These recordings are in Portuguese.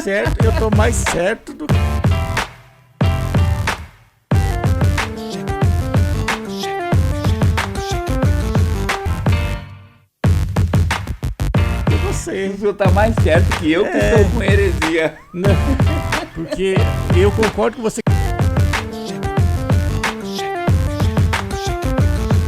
certo do que... você. O senhor tá mais certo que eu que estou com heresia. Não, porque eu concordo com você.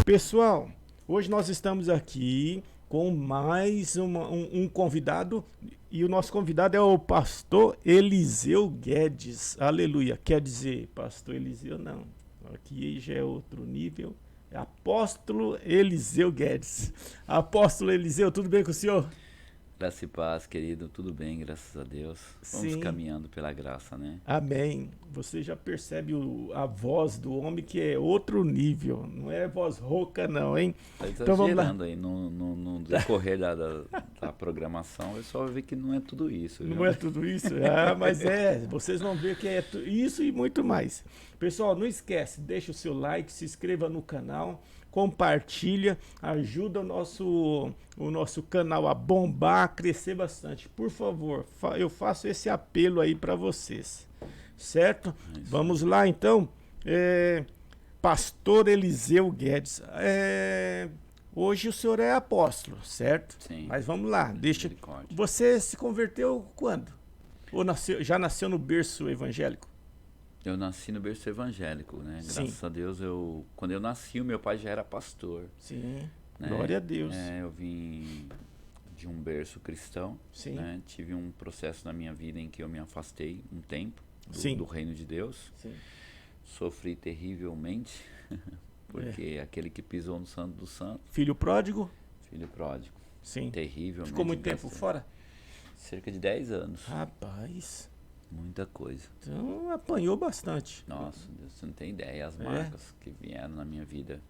Pessoal, hoje nós estamos aqui com mais um convidado, e o nosso convidado é o pastor Eliseu Guedes. Aleluia. Quer dizer, pastor Eliseu não, aqui já é outro nível. É apóstolo Eliseu Guedes. Apóstolo Eliseu, tudo bem com o senhor? Graça e paz, querido, tudo bem, graças a Deus. Vamos Sim. caminhando pela graça, né? Amém. Você já percebe a voz do homem, que é outro nível. Não é voz rouca não, hein? Tá Então vamos lá. exagerando aí no decorrer da programação, eu só ver que não é tudo isso. Não viu? é tudo isso? Ah, mas vocês vão ver que é isso e muito mais. Pessoal, não esquece, deixa o seu like, se inscreva no canal, compartilha, ajuda o nosso canal a bombar, a crescer bastante. Por favor, eu faço esse apelo aí para vocês, certo? Vamos lá então. Pastor Eliseu Guedes, hoje o senhor é apóstolo, certo? Sim. Mas vamos lá, Misericórdia. Você se converteu quando? Ou já nasceu no berço evangélico? Eu nasci no berço evangélico, né? Sim. Graças a Deus, quando eu nasci, o meu pai já era pastor. Sim, né? glória a Deus. Eu vim de um berço cristão. Sim. Né? Tive um processo na minha vida em que eu me afastei um tempo do reino de Deus. Sim. Sofri terrivelmente, porque aquele que pisou no santo do santo. Filho pródigo? Filho pródigo. Sim. Terrivelmente. Ficou muito tempo fora? Cerca de 10 anos. Rapaz. Muita coisa. Então apanhou bastante. Nossa, Deus, você não tem ideia as marcas que vieram na minha vida.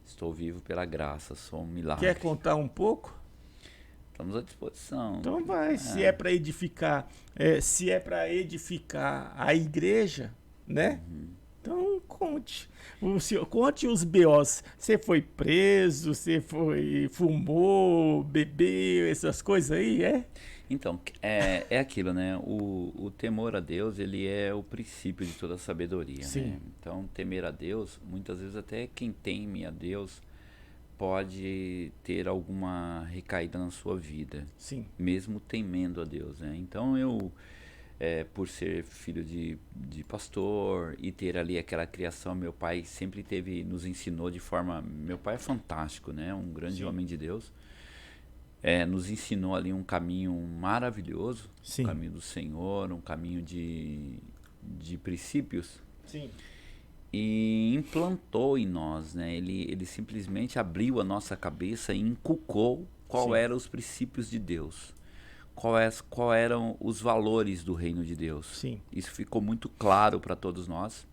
Estou vivo pela graça, sou um milagre. Quer contar um pouco? Estamos à disposição. Então vai, se é para edificar, a igreja, né? Então conte. Conte os BOs. Você foi preso, você fumou, bebeu, essas coisas aí, Então, é aquilo, né? O temor a Deus, ele é o princípio de toda a sabedoria, Sim. né? Então, temer a Deus, muitas vezes até quem teme a Deus pode ter alguma recaída na sua vida. Sim. Mesmo temendo a Deus, né? Então, por ser filho de pastor e ter ali aquela criação, meu pai sempre nos ensinou de forma... Meu pai é fantástico, né? Um grande homem de Deus. Nos ensinou ali um caminho maravilhoso, Sim. um caminho do Senhor, um caminho de princípios. Sim. E implantou em nós, né? Ele simplesmente abriu a nossa cabeça e inculcou qual eram os princípios de Deus, qual eram os valores do reino de Deus. Sim. Isso ficou muito claro para todos nós.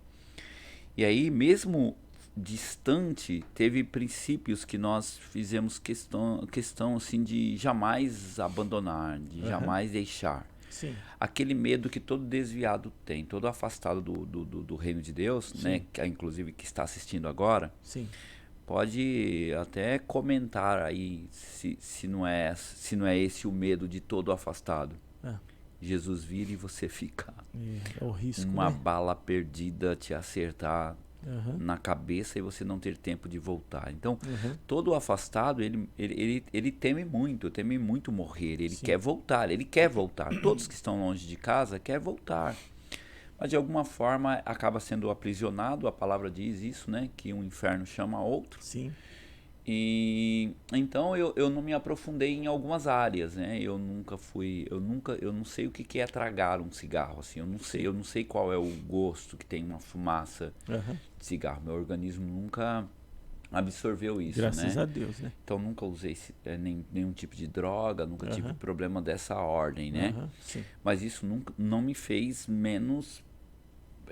E aí, mesmo distante, teve princípios que nós fizemos questão assim de jamais abandonar, de jamais deixar. Sim. Aquele medo que todo desviado tem, todo afastado do reino de Deus, né, que inclusive que está assistindo agora, Sim. pode até comentar aí se não é esse o medo de todo afastado. Jesus vir e você ficar. É o risco, uma né? bala perdida te acertar na cabeça e você não ter tempo de voltar. Então, todo afastado, ele teme muito morrer, ele quer voltar. Todos que estão longe de casa querem voltar. Mas de alguma forma acaba sendo aprisionado, a palavra diz isso, né? Que um inferno chama outro. Sim. E então eu não me aprofundei em algumas áreas, né? Eu não sei o que é tragar um cigarro, assim, eu não sei qual é o gosto que tem uma fumaça de cigarro. Meu organismo nunca absorveu isso, Graças né? a Deus, né? Então nunca usei nenhum tipo de droga, nunca tive problema dessa ordem, né? Sim. Mas isso não me fez menos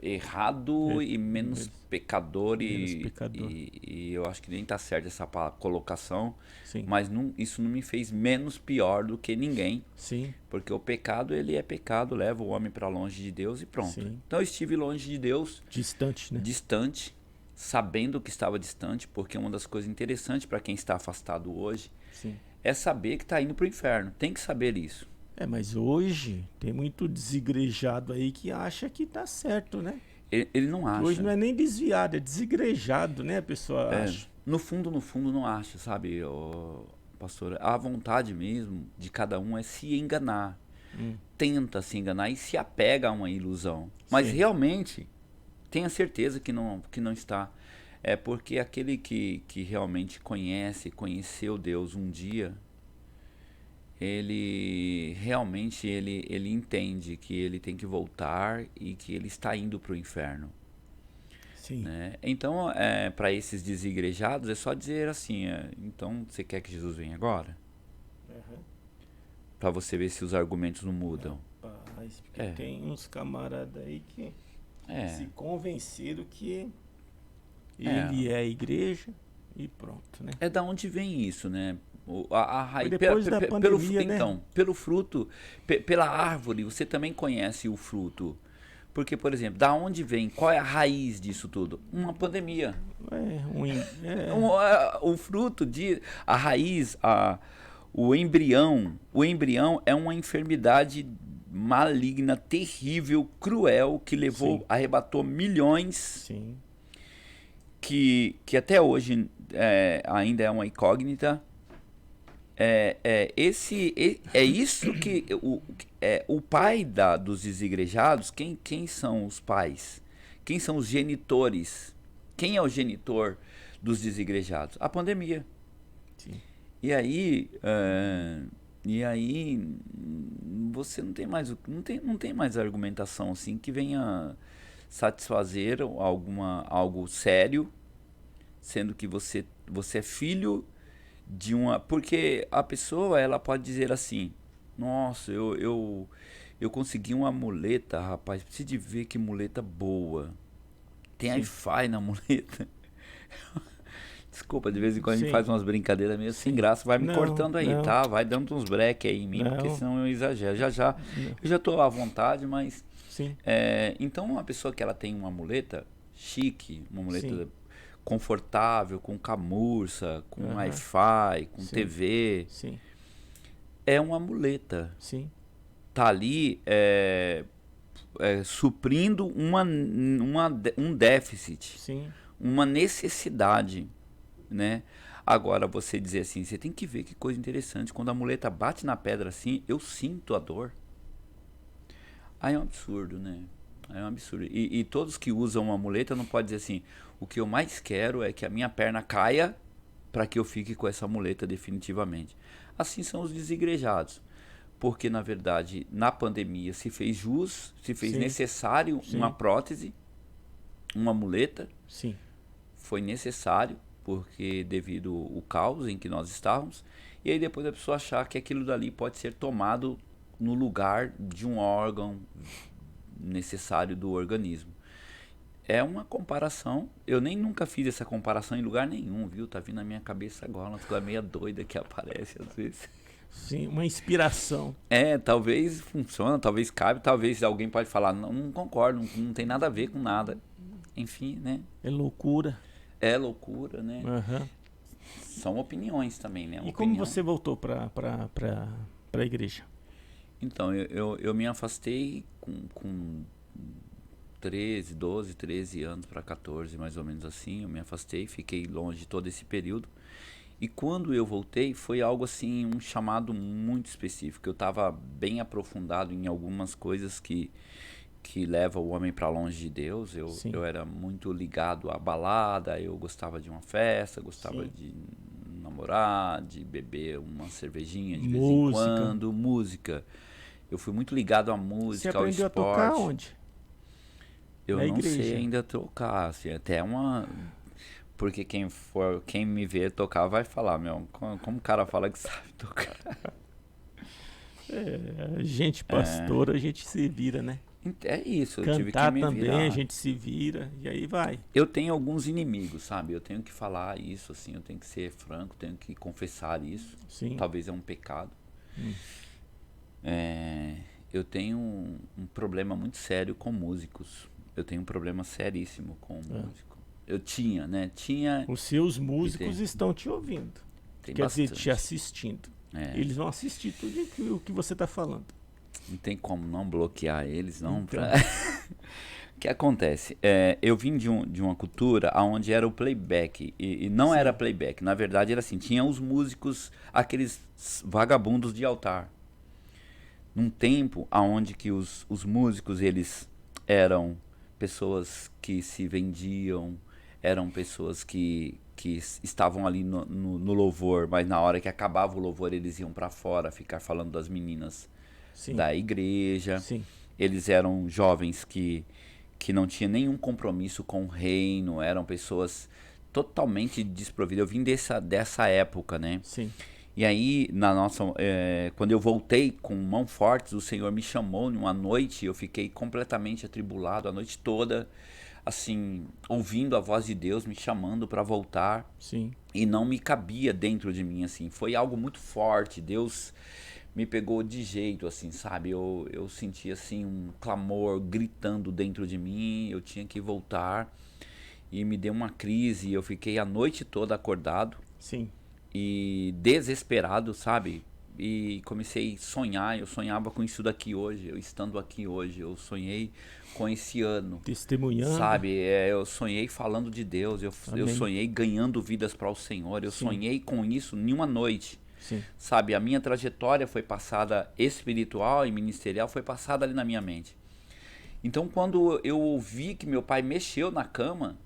errado e menos pecador, e eu acho que nem tá certo essa colocação. Sim. Mas isso não me fez menos pior do que ninguém. Sim. Porque o pecado, ele é pecado, leva o homem para longe de Deus e pronto. Sim. Então eu estive longe de Deus, distante, né? Distante, sabendo que estava distante, porque uma das coisas interessantes para quem está afastado hoje é saber que está indo para o inferno. Tem que saber isso. Mas hoje tem muito desigrejado aí que acha que tá certo, né? Ele não acha. Hoje não é nem desviado, é desigrejado, né? A pessoa acha. No fundo, não acha, sabe, pastor? A vontade mesmo de cada um é se enganar. Tenta se enganar e se apega a uma ilusão. Mas Sim. realmente, tenha certeza que não está. É porque aquele que realmente conheceu Deus um dia, ele realmente ele entende que ele tem que voltar e que ele está indo para o inferno. Sim. Né? Então, para esses desigrejados, é só dizer assim, então você quer que Jesus venha agora? Para você ver se os argumentos não mudam. Rapaz, porque tem uns camaradas aí que se convenceram que ele é a igreja e pronto, né? É da onde vem isso, né? A raiz, depois da pandemia, né? Então, pelo fruto, pela árvore, você também conhece o fruto. Porque, por exemplo, da onde vem, qual é a raiz disso tudo? Uma pandemia. O fruto, a raiz, o embrião é uma enfermidade maligna, terrível, cruel, que arrebatou milhões. Sim. Que até hoje ainda é uma incógnita. É isso que o pai dos desigrejados. Quem são os pais? Quem são os genitores? Quem é o genitor dos desigrejados? A pandemia. Sim. E aí você não tem mais argumentação assim que venha satisfazer algo sério, sendo que você é filho de uma... Porque a pessoa, ela pode dizer assim, nossa, eu consegui uma muleta, rapaz, precisa de ver que muleta boa. Tem Wi-Fi na muleta. Desculpa, de vez em quando a gente faz umas brincadeiras meio sem graça, vai me cortando aí, tá? Vai dando uns break aí em mim, porque senão eu exagero. Eu já tô à vontade, mas... Sim. Então, uma pessoa que ela tem uma muleta chique, uma muleta confortável, com camurça, com Wi-Fi, com TV, é uma muleta. Sim. Tá ali suprindo um déficit, uma necessidade, né? Agora, você dizer assim, você tem que ver que coisa interessante, quando a muleta bate na pedra assim, eu sinto a dor. Aí é um absurdo, né? É um absurdo. E todos que usam uma muleta não podem dizer assim, o que eu mais quero é que a minha perna caia para que eu fique com essa muleta definitivamente. Assim são os desigrejados. Porque, na verdade, na pandemia se fez necessário uma prótese, uma muleta. Sim. Foi necessário, porque devido ao caos em que nós estávamos. E aí depois a pessoa achar que aquilo dali pode ser tomado no lugar de um órgão necessário do organismo. É uma comparação. Eu nem nunca fiz essa comparação em lugar nenhum, viu? Tá vindo na minha cabeça agora uma coisa meio doida que aparece às vezes. Sim, uma inspiração. Talvez funcione, talvez cabe, talvez alguém pode falar, não concordo, não tem nada a ver com nada. Enfim, né? É loucura. É loucura, né? Uhum. São opiniões também, né? Como você voltou para a igreja? Então, eu me afastei com 13 anos para 14, mais ou menos assim. Eu me afastei, fiquei longe todo esse período. E quando eu voltei, foi algo assim, um chamado muito específico. Eu estava bem aprofundado em algumas coisas que levam o homem para longe de Deus. Eu era muito ligado à balada, eu gostava de uma festa, gostava de namorar, de beber uma cervejinha de vez em quando, música. Eu fui muito ligado à música, ao esporte. Você aprendeu a tocar onde? Eu não sei ainda tocar, assim, até uma... Porque quem me vê tocar vai falar, como o cara fala que sabe tocar? A gente pastora, a gente se vira, né? É isso, eu Cantar tive que me também, virar. a gente se vira e aí vai. Eu tenho alguns inimigos, sabe? Eu tenho que falar isso, assim, eu tenho que ser franco, tenho que confessar isso. Sim. Talvez é um pecado. Eu tenho um problema muito sério com músicos. Eu tenho um problema seríssimo com músico. Eu tinha, né? Os seus músicos estão te ouvindo. Quer dizer, te assistindo. Eles vão assistir tudo o que você está falando. Não tem como não bloquear eles, não. Então. O que acontece? Eu vim de uma cultura onde era o playback. E não era playback. Na verdade, era assim: tinha os músicos, aqueles vagabundos de altar. Num tempo onde que os músicos, eles eram pessoas que se vendiam, eram pessoas que estavam ali no louvor, mas na hora que acabava o louvor, eles iam para fora ficar falando das meninas da igreja. Sim. Eles eram jovens que não tinham nenhum compromisso com o reino, eram pessoas totalmente desprovidas. Eu vim dessa época, né? Sim. E aí, quando eu voltei com mãos fortes, o Senhor me chamou numa noite, eu fiquei completamente atribulado a noite toda, assim, ouvindo a voz de Deus me chamando para voltar. Sim. E não me cabia dentro de mim, assim. Foi algo muito forte. Deus me pegou de jeito, assim, sabe? Eu senti, assim, um clamor gritando dentro de mim. Eu tinha que voltar. E me deu uma crise. Eu fiquei a noite toda acordado. Sim. E desesperado, sabe? E comecei a sonhar. Eu sonhava com isso daqui hoje. Eu estando aqui hoje. Eu sonhei com esse ano. Testemunhando. Sabe? Eu sonhei falando de Deus. Eu sonhei ganhando vidas para o Senhor. Eu sonhei com isso em uma noite. Sim. Sabe? A minha trajetória foi passada, espiritual e ministerial, foi passada ali na minha mente. Então, quando eu ouvi que meu pai mexeu na cama,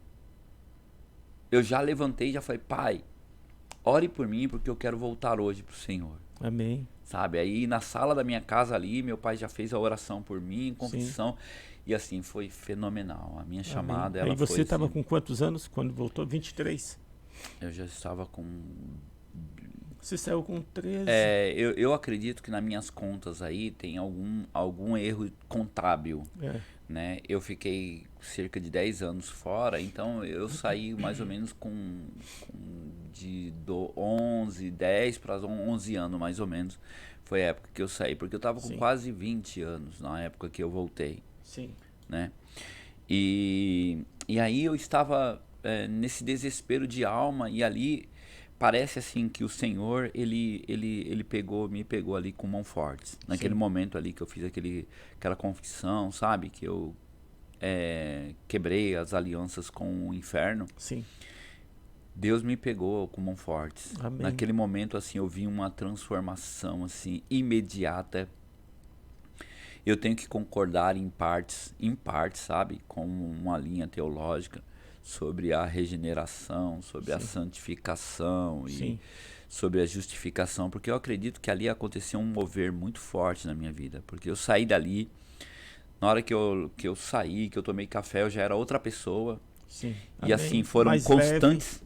eu já levantei e já falei: pai, ore por mim, porque eu quero voltar hoje pro Senhor. Amém. Sabe? Aí na sala da minha casa ali, meu pai já fez a oração por mim, confissão. Sim. E assim, foi fenomenal. A minha chamada, ela foi... Aí você estava com quantos anos quando voltou? 23? Eu já estava com... Você saiu com 13? Eu acredito que nas minhas contas aí tem algum erro contábil. Né? Eu fiquei cerca de 10 anos fora, então eu saí mais ou menos de 10 para 11 anos, mais ou menos. Foi a época que eu saí, porque eu estava com quase 20 anos na época que eu voltei. Sim. Né? E aí eu estava nesse desespero de alma, e ali parece assim que o Senhor ele me pegou ali com mãos fortes. Naquele momento ali que eu fiz aquela confissão, sabe? Que eu quebrei as alianças com o inferno. Sim. Deus me pegou com mãos fortes. Amém. Naquele momento assim eu vi uma transformação assim imediata. Eu tenho que concordar em partes, sabe? Com uma linha teológica sobre a regeneração, sobre a santificação e sobre a justificação, porque eu acredito que ali aconteceu um mover muito forte na minha vida, porque eu saí dali, na hora que eu saí, que eu tomei café, eu já era outra pessoa. Sim. E Amém. assim, foram mais constantes.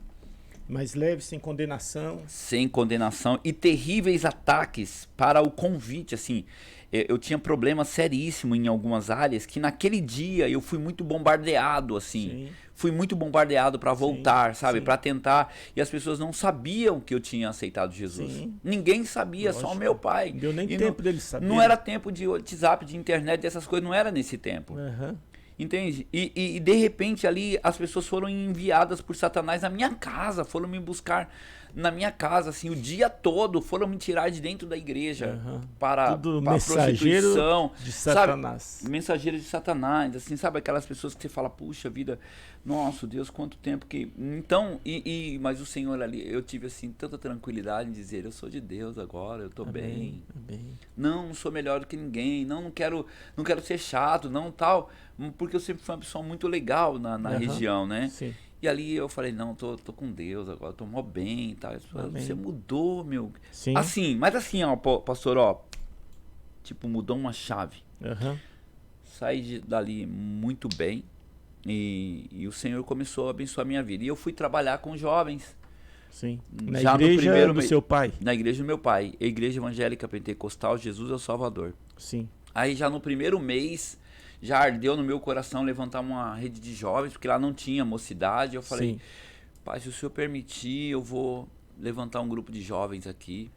Mais leve, sem condenação. Sem condenação e terríveis ataques para o convite, assim. Eu tinha problema seríssimo em algumas áreas que naquele dia eu fui muito bombardeado, assim. Sim. Fui muito bombardeado para voltar, sabe? Sim. Para tentar. E as pessoas não sabiam que eu tinha aceitado Jesus. Sim. Ninguém sabia, Lógico. só o meu pai. Não deu nem tempo deles saberem. Não era tempo de WhatsApp, de internet, dessas coisas. Não era nesse tempo. Uhum. Entende? E de repente ali as pessoas foram enviadas por Satanás na minha casa, foram me buscar na minha casa, assim, o dia todo, foram me tirar de dentro da igreja para prostituição, de Satanás. Sabe? Mensageiro de Satanás, assim, sabe aquelas pessoas que você fala, puxa vida, nossa Deus, quanto tempo que... Então, mas o Senhor ali, eu tive assim tanta tranquilidade em dizer, eu sou de Deus agora, eu tô bem. Amém. Não sou melhor do que ninguém, não quero ser chato, não tal, porque eu sempre fui uma pessoa muito legal na região, né? Sim. E ali eu falei, não, tô com Deus agora, tô mó bem e tal. Você mudou, meu. Sim. Assim, mas assim, ó, pastor, ó, tipo, mudou uma chave. Saí dali muito bem e o Senhor começou a abençoar a minha vida. E eu fui trabalhar com jovens. Sim. Na já igreja no primeiro do seu pai? Na igreja do meu pai, a Igreja Evangélica Pentecostal, Jesus é o Salvador. Sim. Aí já no primeiro mês, já ardeu no meu coração levantar uma rede de jovens, porque lá não tinha mocidade. Eu falei, pai, se o senhor permitir, eu vou levantar um grupo de jovens aqui.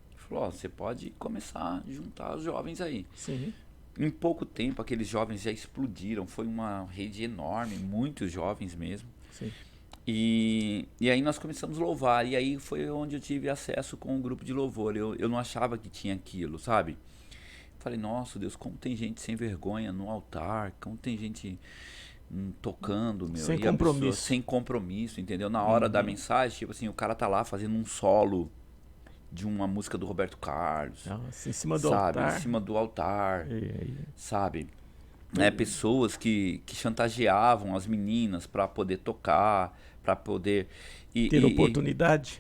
Ele falou, você pode começar a juntar os jovens aí. Sim. Em pouco tempo, aqueles jovens já explodiram. Foi uma rede enorme, muitos jovens mesmo. Sim. E aí nós começamos a louvar, e aí foi onde eu tive acesso com o grupo de louvor. Eu não achava que tinha aquilo, sabe? Falei, nossa Deus, como tem gente sem vergonha no altar, como tem gente tocando, meu. Sem e a pessoa compromisso. sem compromisso, entendeu? Na hora da mensagem, tipo assim, o cara tá lá fazendo um solo de uma música do Roberto Carlos, Nossa, em cima do sabe? altar. Em cima do altar, E- sabe? Pessoas que chantageavam as meninas para poder tocar, para poder... ter oportunidade.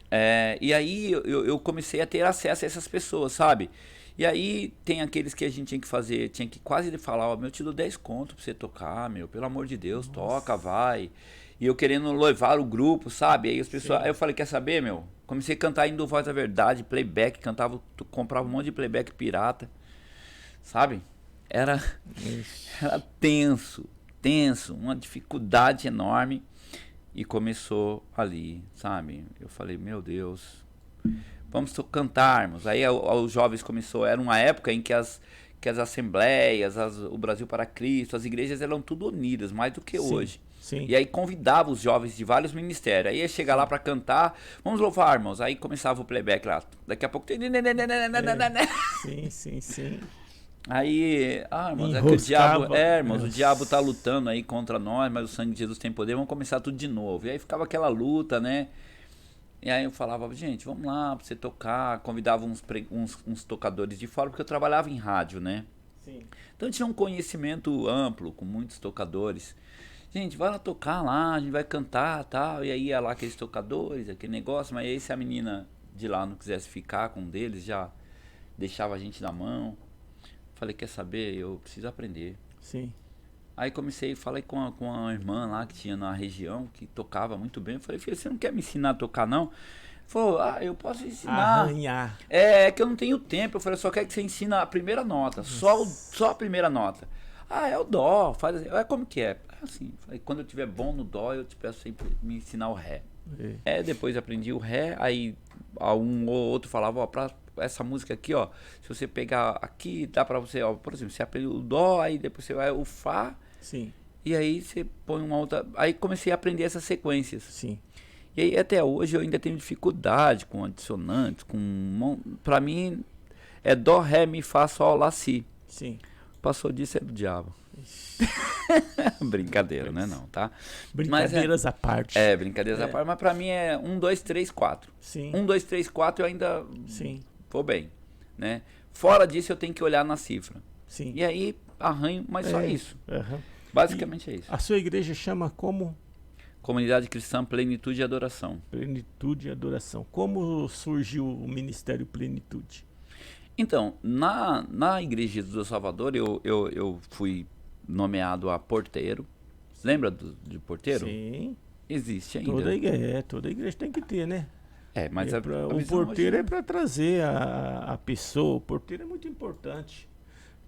E aí eu comecei a ter acesso a essas pessoas, sabe? E aí tem aqueles que a gente tinha que fazer, tinha que quase falar, ó, meu, eu te dou 10 conto pra você tocar, meu, pelo amor de Deus, toca, vai. E eu querendo levar o grupo, sabe? Aí as pessoas, aí eu falei, quer saber, meu? Comecei a cantar indo Voz da Verdade, playback, comprava um monte de playback pirata, sabe? Era tenso, uma dificuldade enorme. E começou ali, sabe? Eu falei, meu Deus, vamos cantarmos. Aí os jovens começou, era uma época em que as assembleias, o Brasil para Cristo, as igrejas eram tudo unidas, mais do que hoje. Sim. E aí convidava os jovens de vários ministérios. Aí ia chegar lá para cantar, vamos louvar, irmãos. Aí começava o playback lá. Daqui a pouco tem... Sim. Aí, irmãos, é que o diabo tá lutando aí contra nós, mas o sangue de Jesus tem poder, vamos começar tudo de novo. E aí ficava aquela luta, né? E aí eu falava, gente, vamos lá pra você tocar, convidava uns tocadores de fora, porque eu trabalhava em rádio, né? Sim. Então eu tinha um conhecimento amplo, com muitos tocadores. Gente, vai lá tocar lá, a gente vai cantar e tal. E aí ia lá aqueles tocadores, aquele negócio, mas aí se a menina de lá não quisesse ficar com um deles, já deixava a gente na mão. Falei, quer saber? Eu preciso aprender. Sim. Aí falei com a irmã lá que tinha na região, que tocava muito bem. Eu falei, filho, você não quer me ensinar a tocar, não? Falou, eu posso ensinar. Arranhar. É que eu não tenho tempo. Eu falei, só quero que você ensina a primeira nota, só a primeira nota. É o dó, faz assim. Como que é? Assim, falei, quando eu tiver bom no dó, eu te peço sempre me ensinar o ré. Depois aprendi o ré, aí um ou outro falava, pra essa música aqui, ó, se você pegar aqui, dá pra você, ó, por exemplo, você aprende o dó, aí depois você vai o fá. Sim. E aí você põe uma outra, aí comecei a aprender essas sequências. Sim. E aí até hoje eu ainda tenho dificuldade com adicionantes, pra mim é dó, ré, mi, fá, sol, lá, si. Sim. Passou disso é do diabo. Brincadeira, né, não, tá? Brincadeiras à parte. Brincadeiras à parte, mas pra mim é 1, 2, 3, 4. Sim. 1, 2, 3, 4 eu ainda vou bem, né? Fora disso eu tenho que olhar na cifra. Sim. E aí arranho, mas só isso. Uhum. Basicamente é isso. A sua igreja chama como? Comunidade Cristã Plenitude e Adoração. Plenitude e Adoração. Como surgiu o Ministério Plenitude? Então, na Igreja de Jesus do Salvador, eu fui nomeado a porteiro. Lembra de porteiro? Sim. Existe ainda. Toda igreja tem que ter, né? Mas o porteiro é para trazer a pessoa. O porteiro é muito importante.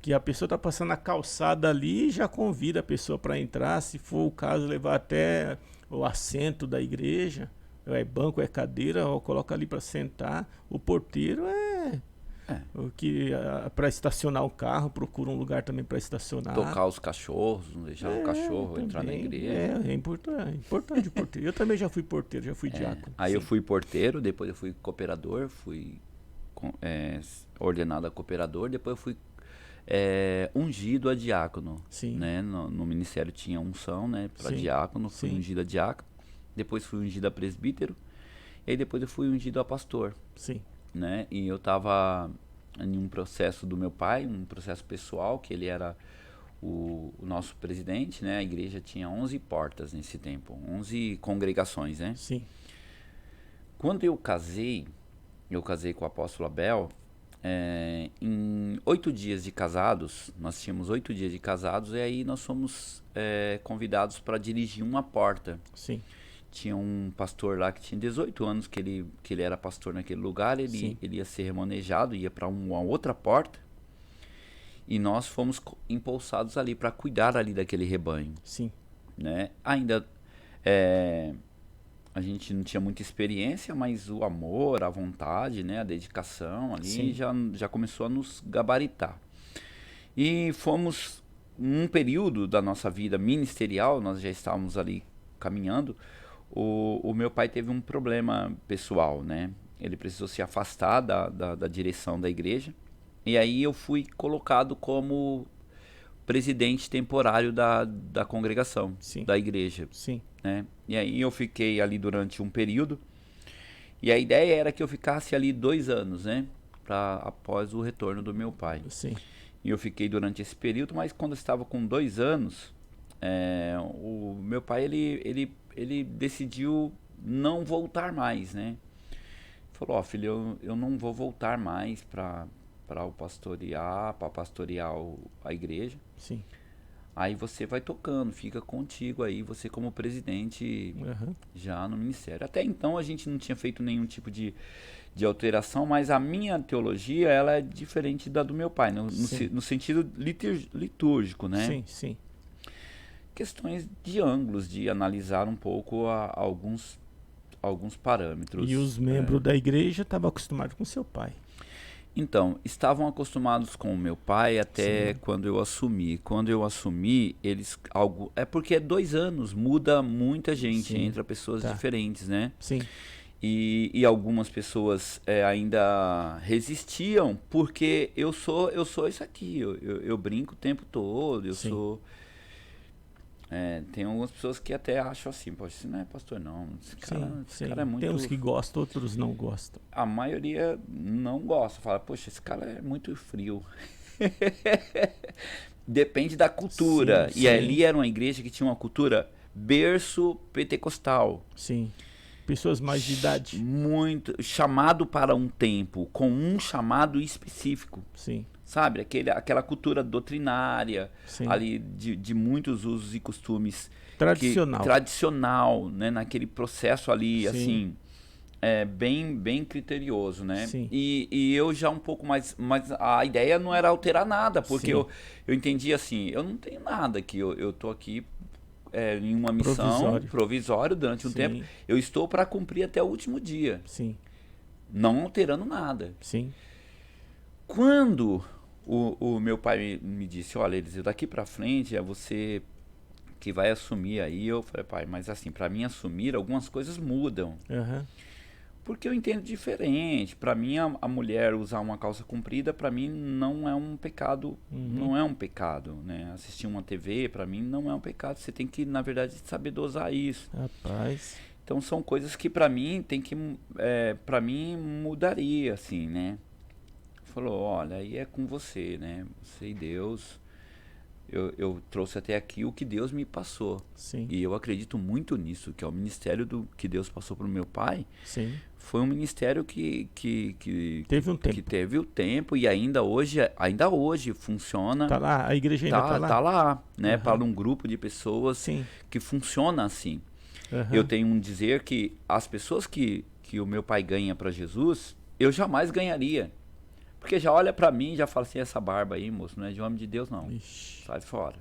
Que a pessoa está passando a calçada ali e já convida a pessoa para entrar. Se for o caso, levar até o assento da igreja. É banco, é cadeira, ou coloca ali para sentar. O porteiro o que para estacionar o carro, procura um lugar também para estacionar. Tocar os cachorros, não deixar o cachorro também, entrar na igreja. É importante o porteiro. Eu também já fui porteiro, já fui diácono. Aí eu fui porteiro, depois eu fui cooperador, fui ordenado a cooperador, depois eu fui ungido a diácono. Sim. Né? No ministério tinha unção, né, para diácono, fui ungido a diácono, depois fui ungido a presbítero, e aí depois eu fui ungido a pastor. Sim. Né? E eu estava em um processo do meu pai, um processo pessoal, que ele era o nosso presidente, né? A igreja tinha 11 portas nesse tempo, 11 congregações, né? Sim. Quando eu casei com o apóstolo Abel, em 8 dias de casados, nós tínhamos 8 dias de casados, e aí nós fomos convidados para dirigir uma porta. Sim. Tinha um pastor lá que tinha 18 anos que ele era pastor naquele lugar, ele ia ser remanejado, ia para uma outra porta, e nós fomos impulsados ali para cuidar ali daquele rebanho. Sim. Né? Ainda a gente não tinha muita experiência, mas o amor, a vontade, né, a dedicação ali já começou a nos gabaritar. E fomos, num período da nossa vida ministerial, nós já estávamos ali caminhando. o meu pai teve um problema pessoal, né? Ele precisou se afastar da direção da igreja. E aí eu fui colocado como presidente temporário da congregação, Sim. da igreja. Sim. Né? E aí eu fiquei ali durante um período. E a ideia era que eu ficasse ali 2 anos, né? Após o retorno do meu pai. Sim. E eu fiquei durante esse período, mas quando eu estava com 2 anos, o meu pai ele decidiu não voltar mais, né? Falou, ó, filho, eu não vou voltar mais para pastorear a igreja. Sim. Aí você vai tocando, fica contigo aí, você como presidente já no ministério. Até então a gente não tinha feito nenhum tipo de alteração, mas a minha teologia ela é diferente da do meu pai, no sentido litúrgico, né? Sim, sim. Questões de ângulos, de analisar um pouco alguns parâmetros. E os membros da igreja estavam acostumados com seu pai. Então, estavam acostumados com o meu pai até quando eu assumi. Quando eu assumi, é porque 2 anos, muda muita gente, entra pessoas diferentes, né? Sim. E algumas pessoas ainda resistiam, porque eu sou isso aqui, eu brinco o tempo todo, eu sou... tem algumas pessoas que até acham assim, poxa, isso não é pastor não, esse cara é muito... Tem uns que gostam, outros não gostam. A maioria não gosta, fala, poxa, esse cara é muito frio. Depende da cultura. Sim, e ali era uma igreja que tinha uma cultura berço pentecostal. Sim. Pessoas mais de idade. Muito chamado para um tempo, com um chamado específico. Sim. Sabe, aquela cultura doutrinária, ali de muitos usos e costumes. Tradicional, né? Naquele processo ali, assim, bem criterioso, né? Sim. E eu já um pouco mais... Mas a ideia não era alterar nada, porque eu entendi assim, eu não tenho nada aqui, eu tô aqui em uma missão provisório durante um tempo. Eu estou para cumprir até o último dia. Sim. Não alterando nada. Sim. Quando o meu pai me disse, olha, Eliseu, daqui para frente é você que vai assumir aí, eu falei, pai, mas assim, para mim assumir, algumas coisas mudam. Porque eu entendo diferente. Para mim, a mulher usar uma calça comprida, para mim não é um pecado. Não é um pecado, né? Assistir uma TV, para mim não é um pecado. Você tem que, na verdade, saber dosar isso. Rapaz. Então são coisas que para mim para mim mudaria, assim, né? Falou, olha, aí é com você, né? Você e Deus. Eu trouxe até aqui o que Deus me passou. Sim. E eu acredito muito nisso, que é o ministério que Deus passou para o meu pai. Sim. Foi um ministério que teve um tempo. Que teve o tempo e ainda hoje funciona. Tá lá, a igreja ainda tá lá? Tá lá, né? Para um grupo de pessoas que funciona assim. Eu tenho um dizer que as pessoas que o meu pai ganha para Jesus, eu jamais ganharia. Porque já olha pra mim e já fala assim, essa barba aí, moço, não é de homem de Deus, não. Ixi. Sai fora.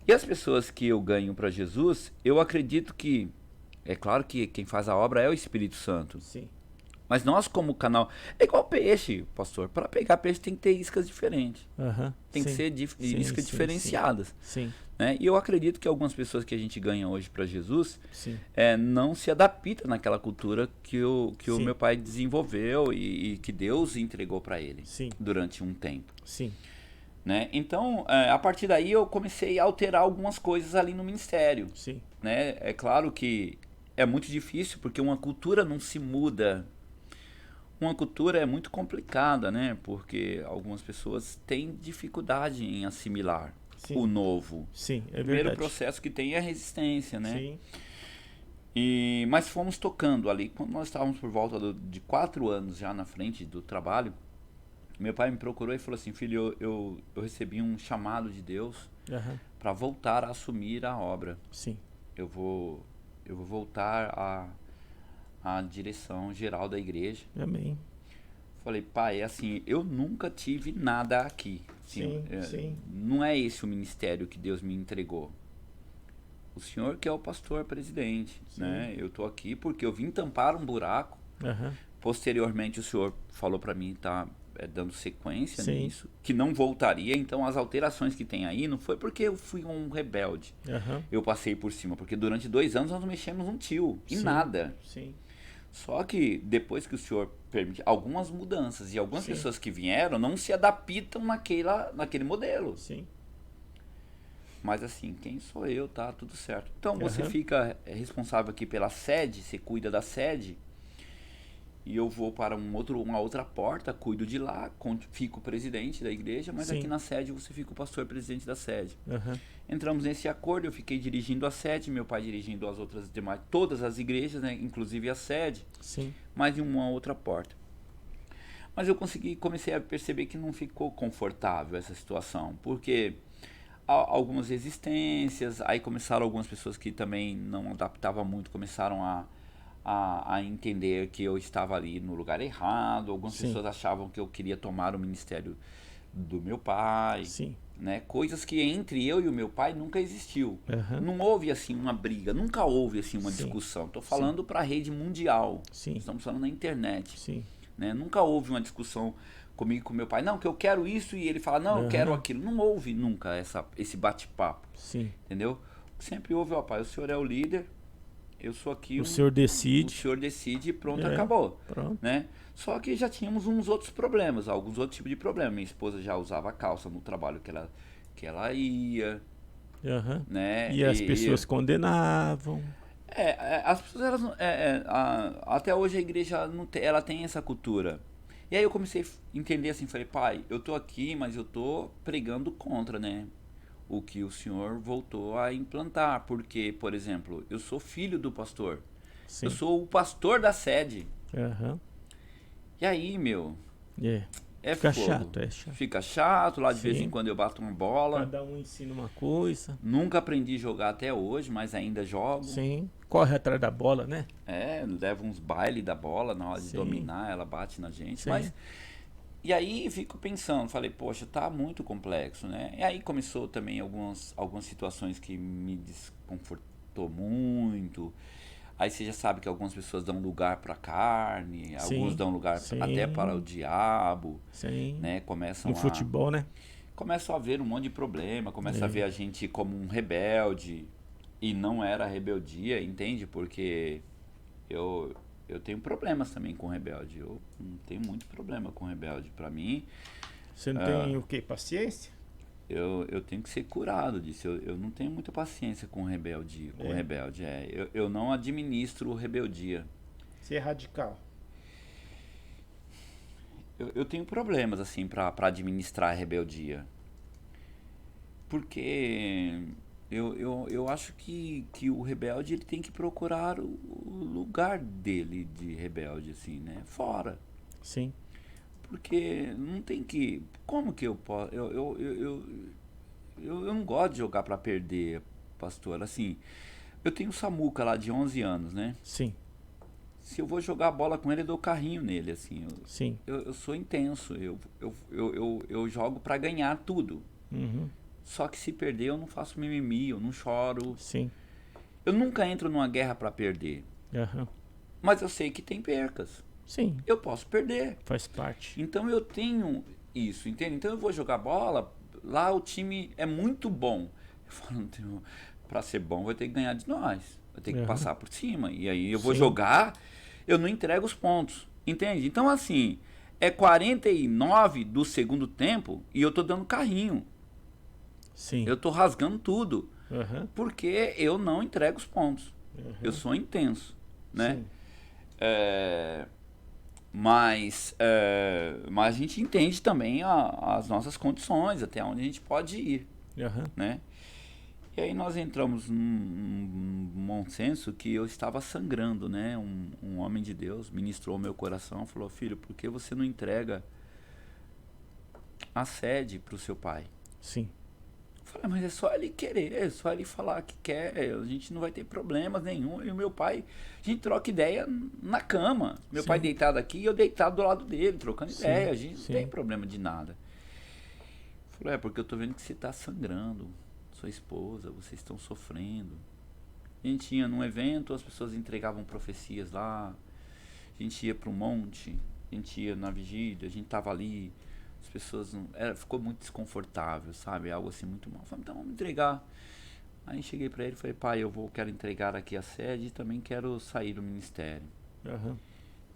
E as pessoas que eu ganho pra Jesus, eu acredito que... É claro que quem faz a obra é o Espírito Santo. Sim. Mas nós como canal... É igual peixe, pastor. Para pegar peixe tem que ter iscas diferentes. Tem que ser iscas diferenciadas. Sim. Né? E eu acredito que algumas pessoas que a gente ganha hoje para Jesus não se adaptam naquela cultura que o meu pai desenvolveu e que Deus entregou para ele durante um tempo. Sim. Né? Então, a partir daí eu comecei a alterar algumas coisas ali no ministério. Sim. Né? É claro que é muito difícil porque uma cultura não se muda. Uma cultura é muito complicada, né? Porque algumas pessoas têm dificuldade em assimilar o novo. Sim, é verdade. O primeiro processo que tem é a resistência, né? Sim. Mas fomos tocando ali. Quando nós estávamos por volta de 4 anos já na frente do trabalho, meu pai me procurou e falou assim, filho, eu recebi um chamado de Deus para voltar a assumir a obra. Sim. Eu vou voltar à direção geral da igreja. Amém. Falei, pai, assim, eu nunca tive nada aqui. Sim. Não é esse o ministério que Deus me entregou. O senhor que é o pastor presidente, né? Eu tô aqui porque eu vim tampar um buraco. Posteriormente o senhor falou para mim, tá dando sequência Sim. nisso, que não voltaria. Então as alterações que tem aí não foi porque eu fui um rebelde. Eu passei por cima, porque durante 2 anos nós não mexemos um tio, em Sim. nada. Sim. Só que depois que o senhor permite algumas mudanças e algumas Sim. pessoas que vieram não se adaptam naquele modelo. Sim. Mas assim, quem sou eu, tá tudo certo. Então você Aham. fica responsável aqui pela sede, você cuida da sede. E eu vou para uma outra porta, cuido de lá, fico presidente da igreja, mas Sim. aqui na sede você fica o pastor presidente da sede. Aham. Entramos nesse acordo, eu fiquei dirigindo a sede, meu pai dirigindo as outras demais, todas as igrejas, né, inclusive a sede, Sim. mas em uma outra porta. Mas eu comecei a perceber que não ficou confortável essa situação, porque algumas resistências, aí começaram algumas pessoas que também não adaptavam muito, começaram a entender que eu estava ali no lugar errado, algumas Sim. pessoas achavam que eu queria tomar o ministério do meu pai, Sim. né? Coisas que entre eu e o meu pai nunca existiu. Aham. Não houve assim uma briga, nunca houve assim uma Sim. discussão. Estou falando para a rede mundial, Sim. estamos falando na internet, Sim. né? Nunca houve uma discussão comigo e com meu pai, não, que eu quero isso e ele fala, não, eu quero aquilo. Não houve nunca esse bate-papo, Sim. entendeu? Sempre houve, ó pai, o senhor é o líder, eu sou aqui O senhor decide. o senhor decide e pronto, É, acabou. Pronto. Né? Só que já tínhamos uns outros problemas, alguns outros tipos de problemas. Minha esposa já usava calça no trabalho que ela ia, Aham. né? E as pessoas condenavam. As pessoas, elas, até hoje a igreja não tem, ela tem essa cultura. E aí eu comecei a entender assim, falei, pai, eu tô aqui, mas eu tô pregando contra, né? O que o senhor voltou a implantar, porque, por exemplo, eu sou filho do pastor, Sim. eu sou o pastor da sede. Aham. E aí, meu, É. é Fica fogo. chato, é chato. Fica chato, lá de vez Sim. em quando eu bato uma bola. Cada um ensina uma coisa. Nunca aprendi a jogar até hoje, mas ainda jogo. Sim. Corre atrás da bola, né? Levo uns bailes da bola na hora de Sim. dominar, ela bate na gente. Sim. Mas e aí fico pensando, falei, poxa, tá muito complexo, né? E aí começou também algumas situações que me desconfortou muito. Aí você já sabe que algumas pessoas dão lugar para carne, Sim, alguns dão lugar sim. até para o diabo, Sim. né? Começam No futebol, né? começam a ver um monte de problema, começa É. a ver a gente como um rebelde e não era rebeldia, entende? Porque eu tenho problemas também com rebelde. Eu tenho muito problema com rebelde. Para mim, Você não tem o quê? Paciência? eu tenho que ser curado disso. Eu não tenho muita paciência com rebelde. Eu não administro rebeldia. Você é radical. Eu tenho problemas assim para administrar a rebeldia. Porque eu acho que o rebelde ele tem que procurar o lugar dele de rebelde, assim, né? Fora. Sim. Porque não tem que. Como que eu posso. Eu não gosto de jogar para perder, pastor. Assim, eu tenho o Samuca lá de 11 anos, né? Sim. Se eu vou jogar bola com ele, eu dou carrinho nele, assim. Sim. Eu sou intenso. Eu jogo para ganhar tudo. Uhum. Só que se perder, eu não faço mimimi, eu não choro. Sim. Eu nunca entro numa guerra para perder. Aham. Mas eu sei que tem percas. Sim. Eu posso perder. Faz parte. Então eu tenho isso, entende? Então eu vou jogar bola, lá o time é muito bom. Eu falo, para ser bom, vai ter que ganhar de nós. Vai ter que passar por cima. E aí eu vou jogar, eu não entrego os pontos. Entende? Então assim, é 49 do segundo tempo e eu tô dando carrinho. Sim. Eu tô rasgando tudo. Aham. Porque eu não entrego os pontos. Uhum. Eu sou intenso, né? Sim. Mas a gente entende também as nossas condições, até onde a gente pode ir, Aham. né? E aí nós entramos num bom senso que eu estava sangrando, né? Um homem de Deus ministrou meu coração, falou, filho, por que você não entrega a sede para o seu pai? Sim. Eu falei, mas é só ele querer, é só ele falar que quer, a gente não vai ter problemas nenhum. E o meu pai, a gente troca ideia na cama. Meu pai deitado aqui e eu deitado do lado dele, trocando ideia. A gente não tem problema de nada. Eu falei, porque eu tô vendo que você tá sangrando, sua esposa, vocês estão sofrendo. A gente ia num evento, as pessoas entregavam profecias lá, a gente ia para um monte, a gente ia na vigília, a gente tava ali, as pessoas não, ficou muito desconfortável, sabe? Algo assim muito mal. Falei, então vamos entregar. Aí cheguei para ele e falei, pai, quero entregar aqui a sede e também quero sair do ministério. Uhum.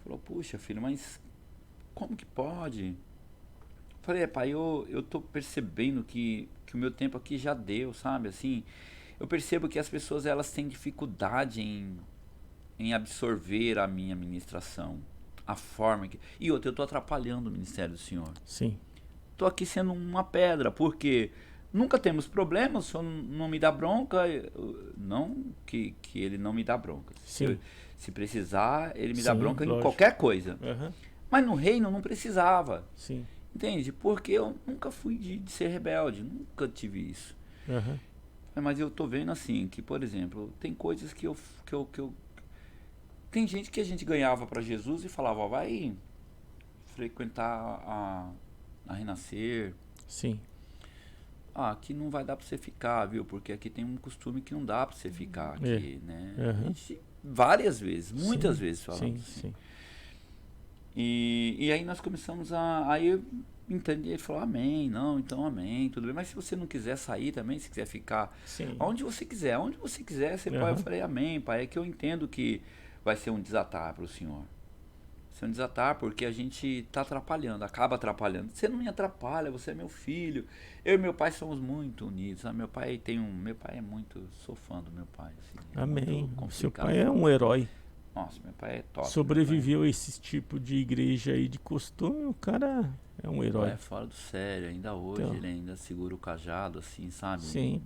Falou, puxa, filho, mas como que pode? Falei, pai, eu tô percebendo que o meu tempo aqui já deu, sabe? Assim, eu percebo que as pessoas, elas têm dificuldade em absorver a minha ministração, a forma que... E outra, eu tô atrapalhando o ministério do Senhor. Sim. Tô aqui sendo uma pedra, porque nunca temos problemas, o Senhor não me dá bronca, não que ele não me dá bronca. Sim. Se precisar, ele me dá Sim, bronca lógico. em qualquer coisa. Uhum. Mas no reino não precisava. Sim. Entende? Porque eu nunca fui de ser rebelde, nunca tive isso. Uhum. Mas eu tô vendo assim, que por exemplo, tem coisas que eu tem gente que a gente ganhava para Jesus e falava, ó, vai frequentar a Renascer. Sim. Aqui não vai dar para você ficar, viu? Porque aqui tem um costume que não dá para você ficar aqui, né? Uhum. A gente, várias vezes, muitas Sim. vezes falamos Sim, assim. sim. E aí nós começamos aí eu entendi, ele falou, amém, não, então amém, tudo bem. Mas se você não quiser sair também, se quiser ficar Sim. onde você quiser, você pode. Eu falei, amém, pai, é que eu entendo que vai ser um desatar para o Senhor. Vai ser um desatar porque a gente está atrapalhando, acaba atrapalhando. Você não me atrapalha, você é meu filho. Eu e meu pai somos muito unidos. Meu pai é muito, sou fã do meu pai. Assim, amém. Seu pai é um herói. Nossa, meu pai é top. Sobreviveu a esse tipo de igreja aí de costume, o cara é um herói. É fora do sério, ainda hoje então, ele ainda segura o cajado, assim, sabe? Sim.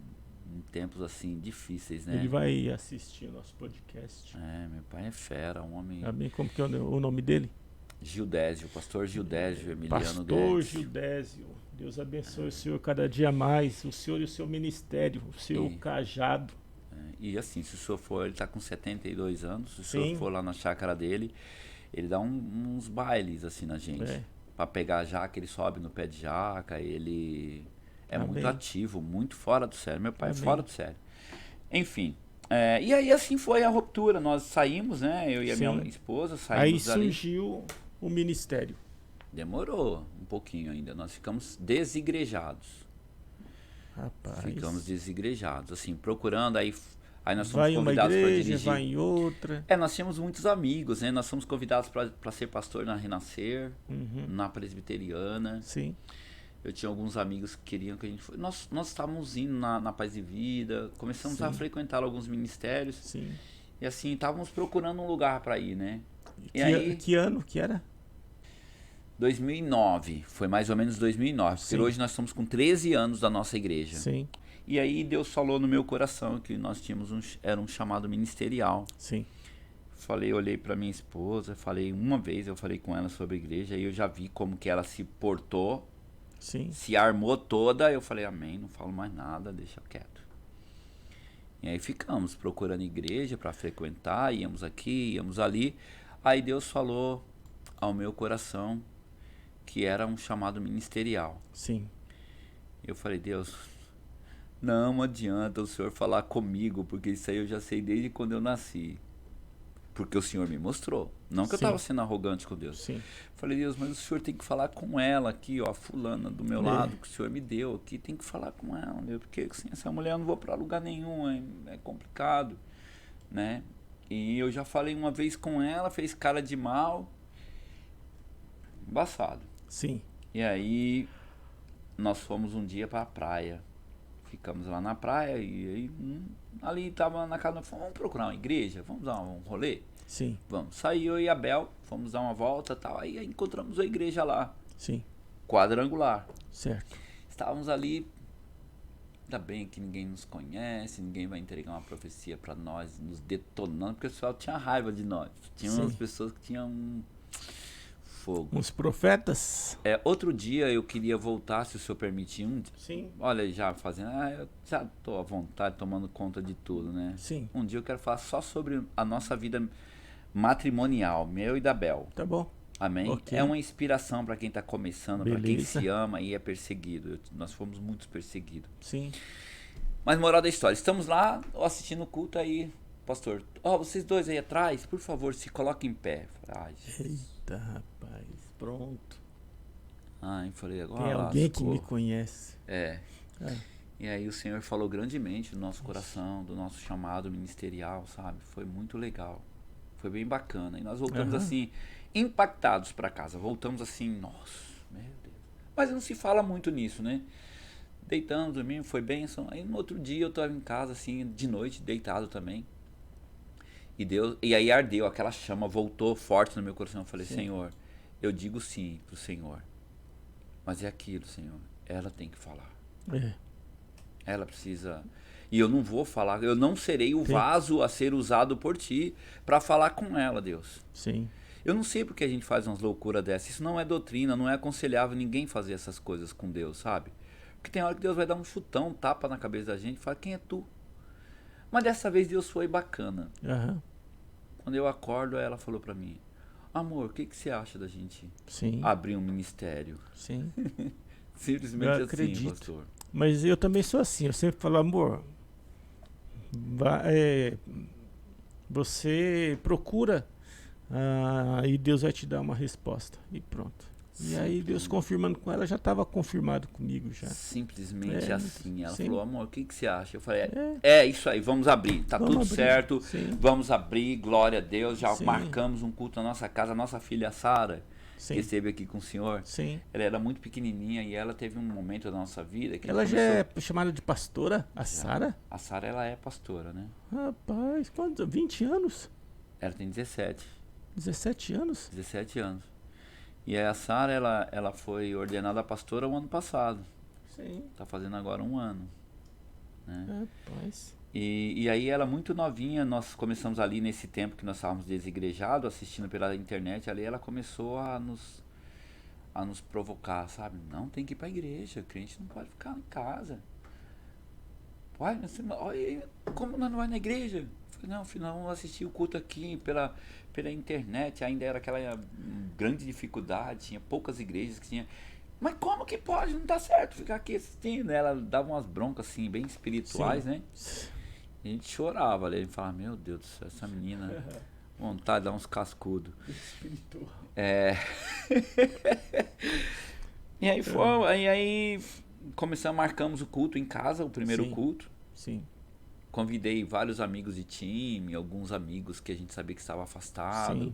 Em tempos assim difíceis, né? Ele vai assistir o nosso podcast. Meu pai é fera, um homem. Amém. Como que é o nome dele? Gildésio, pastor Gildésio Emiliano Pastor Guedes. Gildésio. Deus abençoe o senhor cada dia mais, o senhor e o seu ministério, o seu cajado. E assim, se o senhor for, ele está com 72 anos, se o senhor for lá na chácara dele, ele dá uns bailes assim na gente. Para pegar a jaca, ele sobe no pé de jaca, ele é muito ativo, muito fora do sério. Meu pai é fora do sério. Enfim, e aí assim foi a ruptura. Nós saímos, né? Eu e a minha esposa saímos aí surgiu o ministério. Demorou um pouquinho ainda. Nós ficamos desigrejados. Rapaz. Ficamos desigrejados, assim, procurando, aí nós fomos vai convidados para dirigir. Vai em outra. Nós tínhamos muitos amigos, né? Nós fomos convidados para ser pastor na Renascer, na Presbiteriana. Sim. Eu tinha alguns amigos que queriam que a gente fosse. Nós estávamos indo na Paz e Vida, começamos a frequentar alguns ministérios. Sim. E assim, estávamos procurando um lugar para ir, né? Que ano que era? 2009, foi mais ou menos 2009. Porque hoje nós estamos com 13 anos da nossa igreja. Sim. E aí Deus falou no meu coração que nós tínhamos era um chamado ministerial. Sim. Olhei para minha esposa, uma vez eu falei com ela sobre a igreja, aí eu já vi como que ela se portou, se armou toda, eu falei, amém, não falo mais nada, deixa quieto. E aí ficamos procurando igreja para frequentar, íamos aqui, íamos ali. Aí Deus falou ao meu coração que era um chamado ministerial. Sim. Eu falei, Deus, não adianta o Senhor falar comigo, porque isso aí eu já sei desde quando eu nasci. Porque o Senhor me mostrou. Não que eu estava sendo arrogante com Deus. Sim. Falei, Deus, mas o Senhor tem que falar com ela aqui, ó, a fulana do meu lado, que o Senhor me deu aqui, tem que falar com ela, meu, porque sem essa mulher eu não vou para lugar nenhum, é complicado, né? E eu já falei uma vez com ela, fez cara de mal, embaçado. Sim. E aí nós fomos um dia para a praia. Ficamos lá na praia e aí ali tava na casa, vamos procurar uma igreja, vamos dar um rolê? Sim. Vamos. Saí eu e a Bel, fomos dar uma volta e tal, aí encontramos a igreja lá. Sim. Quadrangular. Certo. Estávamos ali, ainda bem que ninguém nos conhece, ninguém vai entregar uma profecia para nós, nos detonando, porque o pessoal tinha raiva de nós. Tinha umas pessoas que tinham fogo. Uns profetas. Outro dia eu queria voltar, se o senhor permitir. Sim. Olha, já fazendo. Eu já estou à vontade, tomando conta de tudo, né? Sim. Um dia eu quero falar só sobre a nossa vida matrimonial, meu e da Bel. Tá bom. Amém? Okay. É uma inspiração para quem está começando, para quem se ama e é perseguido. Nós fomos muito perseguidos. Sim. Mas moral da história, estamos lá assistindo o culto aí. pastor, vocês dois aí atrás, por favor, se coloquem em pé. Falei, ai, eita, rapaz, pronto. Ai, falei, agora Tem alguém lascou. que me conhece. E aí o Senhor falou grandemente do nosso coração, do nosso chamado ministerial, sabe? Foi muito legal. Foi bem bacana. E nós voltamos assim, impactados para casa. Voltamos assim, nossa, meu Deus. Mas não se fala muito nisso, né? Deitamos, dormimos, foi bênção. Aí no outro dia eu estava em casa, assim, de noite, deitado também. E aí ardeu, aquela chama voltou forte no meu coração. Eu falei, Senhor, eu digo sim pro Senhor. Mas é aquilo, Senhor. Ela tem que falar. Ela precisa... E eu não vou falar, eu não serei o vaso a ser usado por ti para falar com ela, Deus. Sim. Eu não sei porque a gente faz umas loucuras dessas. Isso não é doutrina, não é aconselhável ninguém fazer essas coisas com Deus, sabe? Porque tem hora que Deus vai dar um chutão, um tapa na cabeça da gente e fala, quem é tu? Mas dessa vez Deus foi bacana. Quando eu acordo, ela falou pra mim, amor, o que você acha da gente abrir um ministério? Sim. Simplesmente eu acredito. assim, pastor. Mas eu também sou assim, eu sempre falo, amor, você procura e Deus vai te dar uma resposta. E pronto. E aí Deus confirmando com ela, já estava confirmado comigo já. Simplesmente assim. Ela sim. falou, amor, o que você acha? Eu falei, é isso aí, vamos abrir. Tá Vamos tudo abrir. certo, Sim. vamos abrir, glória a Deus. Já Sim. marcamos um culto na nossa casa. Nossa filha Sara, Sim. que esteve aqui com o senhor, Sim. ela era muito pequenininha e ela teve um momento da nossa vida que ela já é chamada de pastora, a Sara? A Sara, ela é pastora, né? Rapaz, quantos? 20 anos? Ela tem 17. 17 anos? 17 anos. E aí a Sara, ela foi ordenada pastora o ano passado. Sim. Tá fazendo agora 1 ano. Né? Rapaz. E aí ela muito novinha, nós começamos ali nesse tempo que nós estávamos desigrejados, assistindo pela internet, ali ela começou a nos provocar, sabe? Não, tem que ir para a igreja, crente não pode ficar em casa. Pai, olha, como nós não vamos na igreja? Eu falei, não, filho, nós vamos assistir o culto aqui pela internet, ainda era aquela grande dificuldade, tinha poucas igrejas que tinha. Mas como que pode? Não dá certo ficar aqui assistindo. Ela dava umas broncas assim, bem espirituais, né? A gente chorava ali, a gente falava, meu Deus do céu, essa menina, vontade de dar uns cascudos. Espiritual. E aí marcamos o culto em casa, o primeiro culto. Sim. Convidei vários amigos de time, alguns amigos que a gente sabia que estava afastado. Sim.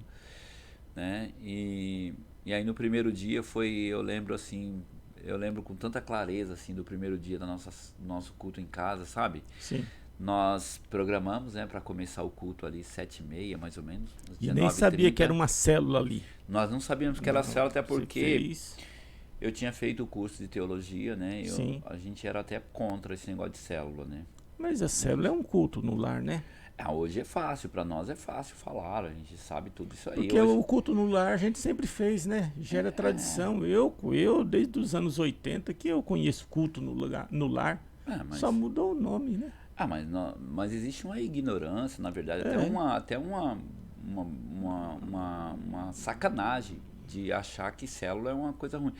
Né? E aí no primeiro dia eu lembro com tanta clareza assim do primeiro dia do nosso culto em casa, sabe? Sim. Nós programamos, né, para começar o culto ali 7h30 mais ou menos. E nem sabia que era uma célula ali. Nós não sabíamos que era célula, até porque eu tinha feito o curso de teologia, né? A gente era até contra esse negócio de célula, né? Mas a célula é um culto no lar, né? Hoje é fácil, para nós é fácil falar, a gente sabe tudo isso aí. Porque o culto no lar a gente sempre fez, né? Gera tradição. Eu, desde os anos 80, que eu conheço culto no lar. Só mudou o nome, né? Mas existe uma ignorância, na verdade, até uma sacanagem de achar que célula é uma coisa ruim.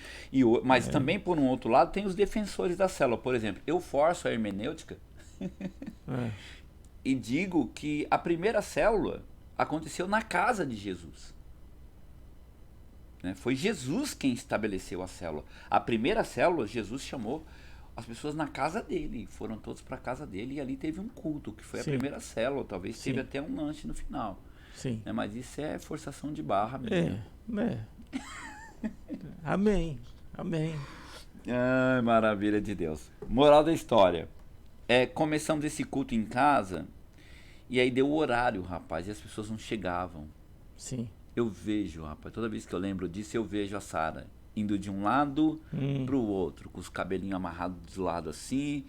Mas também, por um outro lado, tem os defensores da célula. Por exemplo, eu forço a hermenêutica e digo que a primeira célula aconteceu na casa de Jesus. Né? Foi Jesus quem estabeleceu a célula. A primeira célula, Jesus chamou as pessoas na casa dele, foram todos para a casa dele e ali teve um culto, que foi a primeira célula, talvez teve até um lanche no final. Sim. Mas isso é forçação de barra mesmo. Amém. Amém. Ai, maravilha de Deus. Moral da história. Começamos esse culto em casa e aí deu o horário, rapaz, e as pessoas não chegavam. Sim. Eu vejo, rapaz, toda vez que eu lembro disso, eu vejo a Sara indo de um lado pro outro, com os cabelinhos amarrados de lado assim,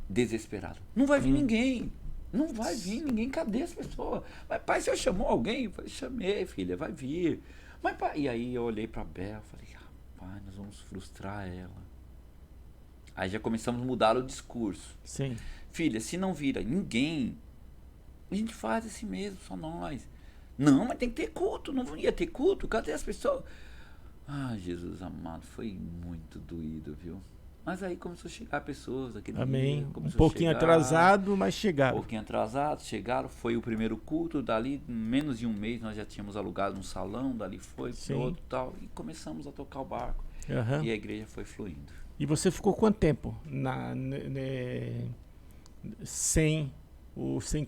desesperado. Não vai vir ninguém. Não vai vir ninguém. Cadê as pessoas? Mas pai, você chamou alguém? Eu falei, chamei, filha, vai vir. Mas pai... E aí eu olhei pra Bela e falei, rapaz, nós vamos frustrar ela. Aí já começamos a mudar o discurso. Sim. Filha, se não vira ninguém, a gente faz assim mesmo, só nós. Não, mas tem que ter culto. Não ia ter culto? Cadê as pessoas? Ah, Jesus amado, foi muito doído, viu? Mas aí começou a chegar pessoas aquele Amém. dia. Um pouquinho atrasado, mas chegaram. Um pouquinho atrasado, chegaram. Foi o primeiro culto. Dali, menos de um mês, nós já tínhamos alugado um salão. Dali foi pro outro e tal. E começamos a tocar o barco. E a igreja foi fluindo. E você ficou quanto tempo sem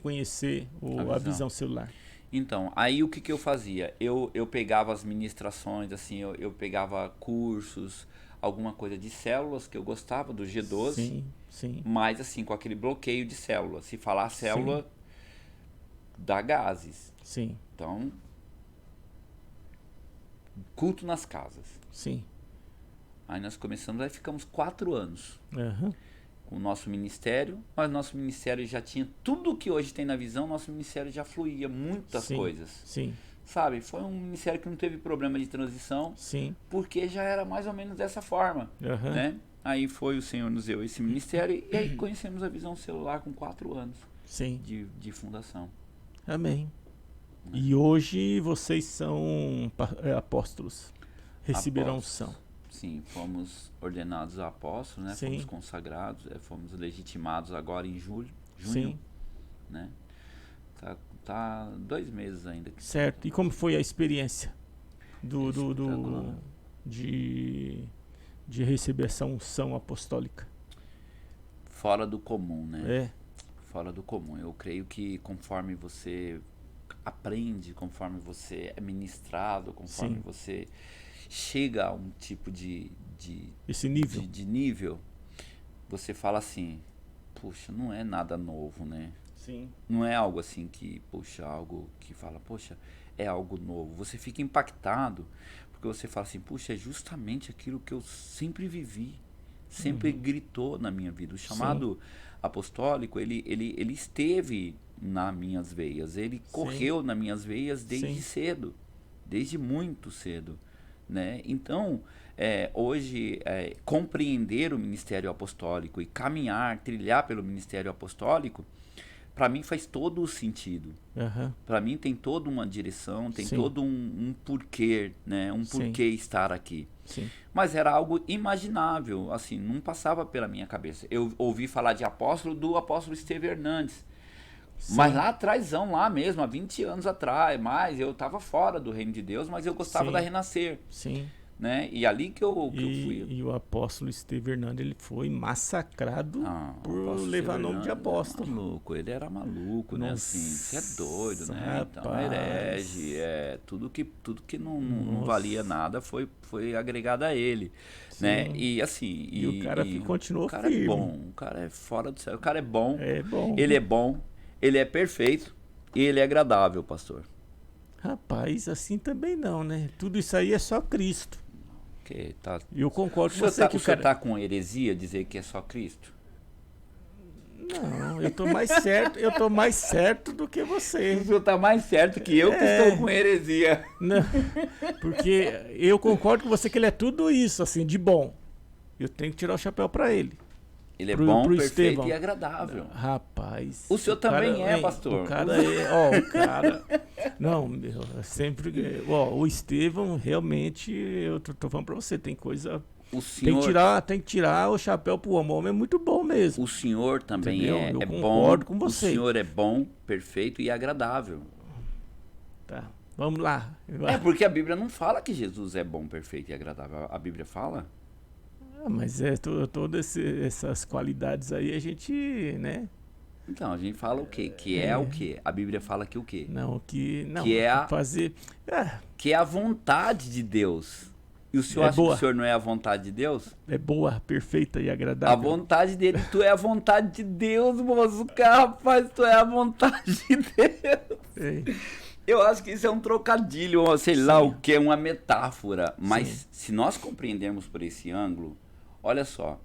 conhecer a visão celular? Então, aí o que eu fazia? Eu pegava as ministrações, assim, eu pegava cursos, alguma coisa de células que eu gostava, do G12. Sim, sim. Mas assim, com aquele bloqueio de célula. Se falar célula, dá gases. Sim. Então, culto nas casas. Sim. Aí nós começamos, aí ficamos 4 anos com o nosso ministério, mas nosso ministério já tinha tudo que hoje tem na visão, nosso ministério já fluía muitas coisas. Sim. Sabe, foi um ministério que não teve problema de transição, porque já era mais ou menos dessa forma, né? Aí o Senhor nos deu esse ministério e aí conhecemos a visão celular com 4 anos de fundação. Amém. E hoje vocês são apóstolos, receberam unção. Sim, fomos ordenados apóstolos, né? Fomos consagrados, fomos legitimados agora em junho, né? Tá 2 meses ainda. Certo. E como foi a experiência de receber essa unção apostólica? Fora do comum, né? Fora do comum. Eu creio que conforme você aprende, conforme você é ministrado, conforme você chega a um tipo de nível, você fala assim, puxa, não é nada novo, né? Sim. Não é algo assim que, puxa, algo que fala, poxa, é algo novo. Você fica impactado, porque você fala assim, puxa, é justamente aquilo que eu sempre vivi, sempre gritou na minha vida. O chamado apostólico, ele esteve nas minhas veias, ele correu nas minhas veias desde cedo, desde muito cedo, né? Então, hoje, compreender o ministério apostólico e caminhar, trilhar pelo ministério apostólico, para mim faz todo o sentido. Para mim tem toda uma direção, tem todo um porquê, né? Um porquê estar aqui. Mas era algo imaginável, assim, não passava pela minha cabeça. Eu ouvi falar de do apóstolo Estevão Hernandes. Mas lá atrásão, lá mesmo, há 20 anos atrás, eu estava fora do reino de Deus, mas eu gostava da Renascer. Né? E ali que eu fui. E o apóstolo Estevão Hernandes, ele foi massacrado por levar nome de apóstolo. Maluco, ele era maluco, né? Assim, você é doido, né? Rapaz. Então, herege, tudo que não valia nada foi agregado a ele. Né? E assim. E o cara continuou firme. O cara é bom, o cara é fora do céu. O cara é bom. bom. Ele é bom, ele é perfeito e ele é agradável, pastor. Rapaz, assim também não, né? Tudo isso aí é só Cristo. Eu concordo com você. O senhor está com heresia dizer que é só Cristo? Não, eu tô mais certo do que você. O senhor está mais certo que eu que estou com heresia. Não, porque eu concordo com você que ele é tudo isso, assim, de bom. Eu tenho que tirar o chapéu para ele. Ele é bom, perfeito Estevão. E agradável. Rapaz. O senhor também pastor. O cara Não, sempre. O Estevão, realmente, eu tô falando pra você, tem coisa. Tem que tirar o chapéu pro homem. O homem é muito bom mesmo. O senhor também eu é bom. Concordo com você. O senhor é bom, perfeito e agradável. Tá. Vamos lá. Porque a Bíblia não fala que Jesus é bom, perfeito e agradável. A Bíblia fala? Mas todas essas qualidades aí a gente, né? Então, a gente fala o quê? Que é o quê? A Bíblia fala que o quê? Não, que é fazer... Que é a vontade de Deus. E o senhor acha que o senhor não é a vontade de Deus? É boa, perfeita e agradável. A vontade dele, tu é a vontade de Deus, moço. Rapaz, tu é a vontade de Deus. Eu acho que isso é um trocadilho, ou sei lá o que, uma metáfora. Mas se nós compreendermos por esse ângulo, olha só.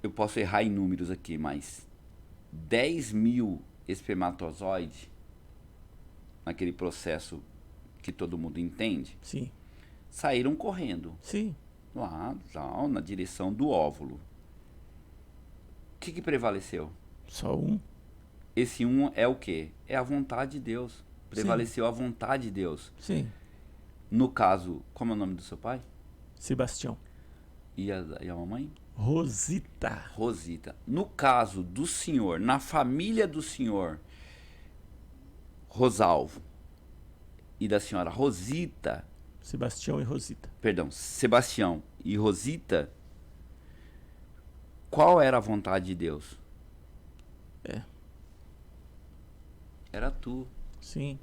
Eu posso errar em números aqui, mas 10.000 espermatozoides, naquele processo que todo mundo entende, saíram correndo. Lá, na direção do óvulo. O que prevaleceu? Só um. Esse um é o quê? É a vontade de Deus. Prevaleceu a vontade de Deus. No caso, como é o nome do seu pai? Sebastião. E a mamãe? Rosita. Rosita. No caso do senhor, na família do senhor Rosalvo e da senhora Rosita... Sebastião e Rosita. Perdão, Sebastião e Rosita, qual era a vontade de Deus? Era tu. Sim.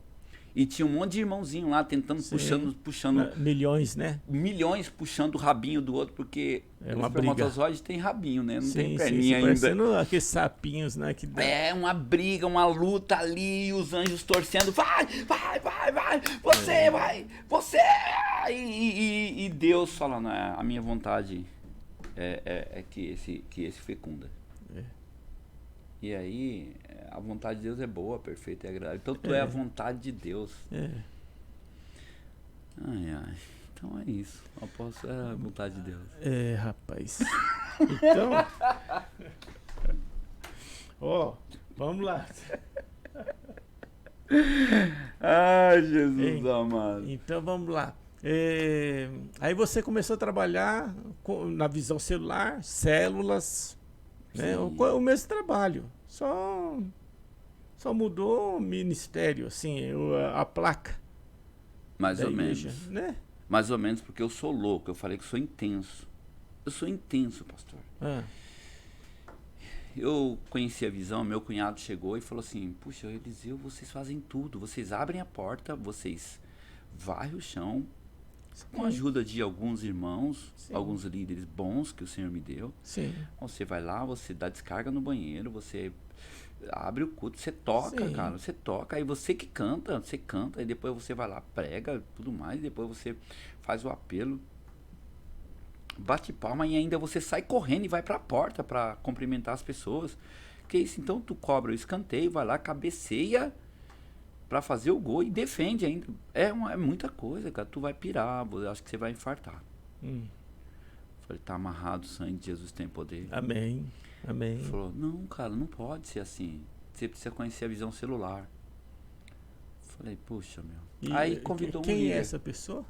E tinha um monte de irmãozinho lá tentando, puxando... Milhões, né? Milhões puxando o rabinho do outro, porque é uma os espermatozoides tem rabinho, né? Não tem sim, perninha ainda. Parecendo aqueles sapinhos, né? Que dá. É uma briga, uma luta ali, os anjos torcendo, vai, você vai, você... E Deus falando, a minha vontade é que esse fecunda. E aí, a vontade de Deus é boa, perfeita e agradável. Então tu é a vontade de Deus. Ai. Então é isso. O apóstolo é a vontade de Deus. Rapaz. Então... vamos lá. Ai, Jesus amado. Então vamos lá. Aí você começou a trabalhar na visão celular, células, né? O mesmo trabalho. Só mudou o ministério, assim, a placa. Mais ou igreja, menos. Né? Mais ou menos porque eu sou louco. Eu falei que sou intenso. Eu sou intenso, pastor. Eu conheci a visão, meu cunhado chegou e falou assim, puxa, Eliseu, vocês fazem tudo. Vocês abrem a porta, vocês varrem o chão, com a ajuda de alguns irmãos, alguns líderes bons que o Senhor me deu. Sim. Você vai lá, você dá descarga no banheiro, você abre o culto, você toca, cara, você toca, aí você que canta, aí depois você vai lá, prega, tudo mais, depois você faz o apelo, bate palma e ainda você sai correndo e vai pra porta pra cumprimentar as pessoas. Que isso? Então tu cobra o escanteio, vai lá, cabeceia pra fazer o gol e defende ainda. É muita coisa, cara, tu vai pirar, eu acho que você vai infartar. Falei, tá amarrado, o sangue de Jesus tem poder. Amém. Amém. Falou, não, cara, não pode ser assim. Você precisa conhecer a visão celular. Falei, puxa, meu. Aí convidou um líder. Quem é essa pessoa?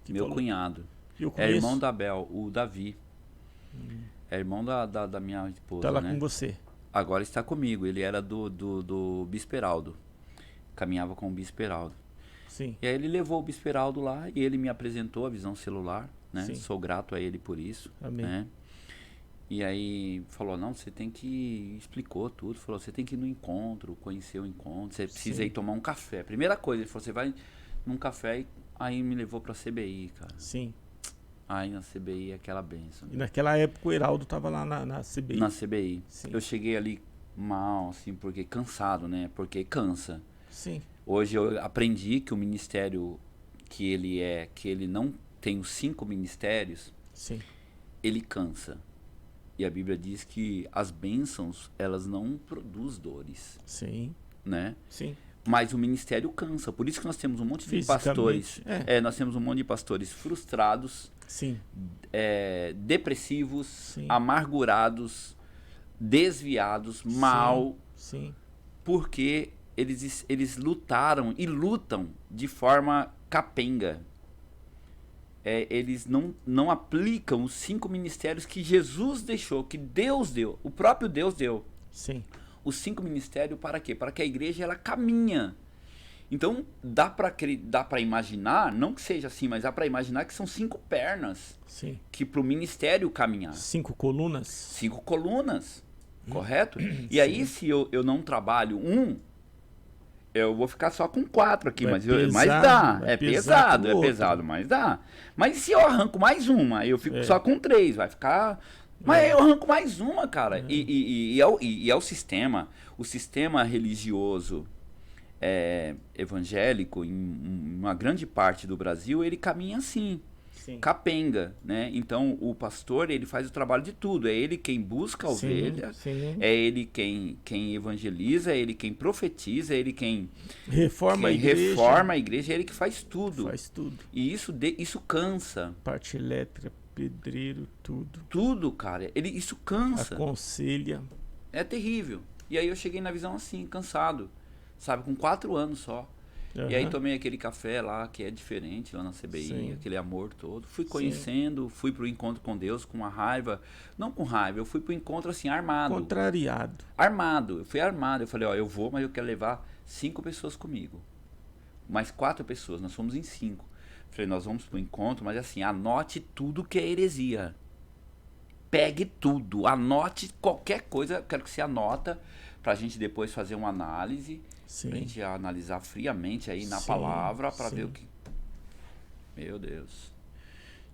Meu cunhado. É irmão da Bel, o Davi. É irmão da minha esposa, tá lá, né? Com você. Agora está comigo. Ele era do Bispo Heraldo. Caminhava com o Bispo Heraldo. Sim. E aí ele levou o Bispo Heraldo lá e ele me apresentou a visão celular, né? Sim. Sou grato a ele por isso. Amém. Né? E aí falou, não, você tem que... Explicou tudo. Falou, você tem que ir no encontro, conhecer o encontro. Você precisa ir tomar um café. Primeira coisa, ele falou, você vai num café e aí me levou pra CBI, cara. Sim. Aí na CBI é aquela benção. E naquela época o Heraldo tava lá na CBI. Na CBI. Sim. Eu cheguei ali mal, assim, porque cansado, né? Porque cansa. Sim. Hoje eu aprendi que o ministério que ele não tem os 5 ministérios, sim, ele cansa. E a Bíblia diz que as bênçãos, elas não produzem dores. Sim. Né? Sim. Mas o ministério cansa. Por isso que nós temos um monte de pastores. Nós temos um monte de pastores frustrados, sim, depressivos, sim, amargurados, desviados, mal. Sim. Porque eles lutaram e lutam de forma capenga. Eles não aplicam os 5 ministérios que Jesus deixou, que Deus deu, o próprio Deus deu. Sim. Os 5 ministérios para quê? Para que a igreja ela caminha. Então dá para imaginar, não que seja assim, mas dá para imaginar que são 5 pernas. Sim. Que para o ministério caminhar. 5 colunas. 5 colunas, correto? E aí se eu não trabalho eu vou ficar só com 4 aqui, mas dá. É pesado, mas dá. Mas se eu arranco mais uma, eu fico só com 3, vai ficar... Mas eu arranco mais uma, cara. E é o sistema religioso evangélico, em uma grande parte do Brasil, ele caminha assim. Sim. Capenga, né? Então o pastor, ele faz o trabalho de tudo. É ele quem busca a ovelha, é ele quem evangeliza, é ele quem profetiza, é ele quem reforma a igreja, é ele que faz tudo. Faz tudo. E isso cansa. Parte elétrica, pedreiro, tudo. Tudo, cara. Isso cansa. Aconselha. É terrível. E aí eu cheguei na visão assim, cansado. Sabe, com 4 anos só. E aí tomei aquele café lá que é diferente lá na CBI, Sim. aquele amor todo. Fui conhecendo, fui pro encontro com Deus com uma raiva. Não com raiva, eu fui pro encontro assim, armado. Contrariado. Armado, eu fui armado. Eu falei, ó, eu vou, mas eu quero levar 5 pessoas comigo. Mais 4 pessoas, nós fomos em 5. Falei, nós vamos pro encontro, mas assim, anote tudo que é heresia. Pegue tudo, anote qualquer coisa, quero que você anota, pra gente depois fazer uma análise. Sim. Pra gente analisar friamente aí na Sim, palavra para ver o que... Meu Deus.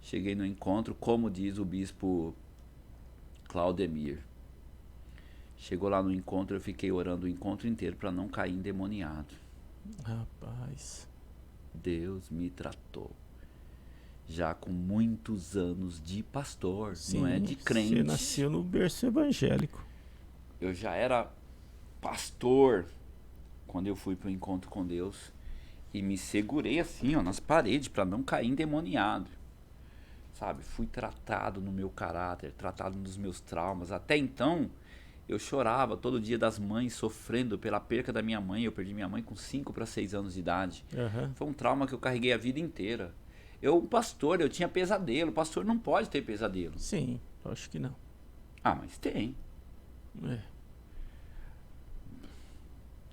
Cheguei no encontro, como diz o bispo Claudemir. Chegou lá no encontro, eu fiquei orando o encontro inteiro para não cair endemoniado. Rapaz. Deus me tratou. Já com muitos anos de pastor, Sim, não é de crente. Você nasceu no berço evangélico. Eu já era pastor quando eu fui para o encontro com Deus e me segurei assim, ó, nas paredes para não cair endemoniado. Sabe? Fui tratado no meu caráter, tratado nos meus traumas. Até então, eu chorava todo dia das mães, sofrendo pela perca da minha mãe. Eu perdi minha mãe com 5 para 6 anos de idade. Foi um trauma que eu carreguei a vida inteira. Eu, pastor, eu tinha pesadelo. O pastor não pode ter pesadelo. Sim, acho que não. Ah, mas tem. É.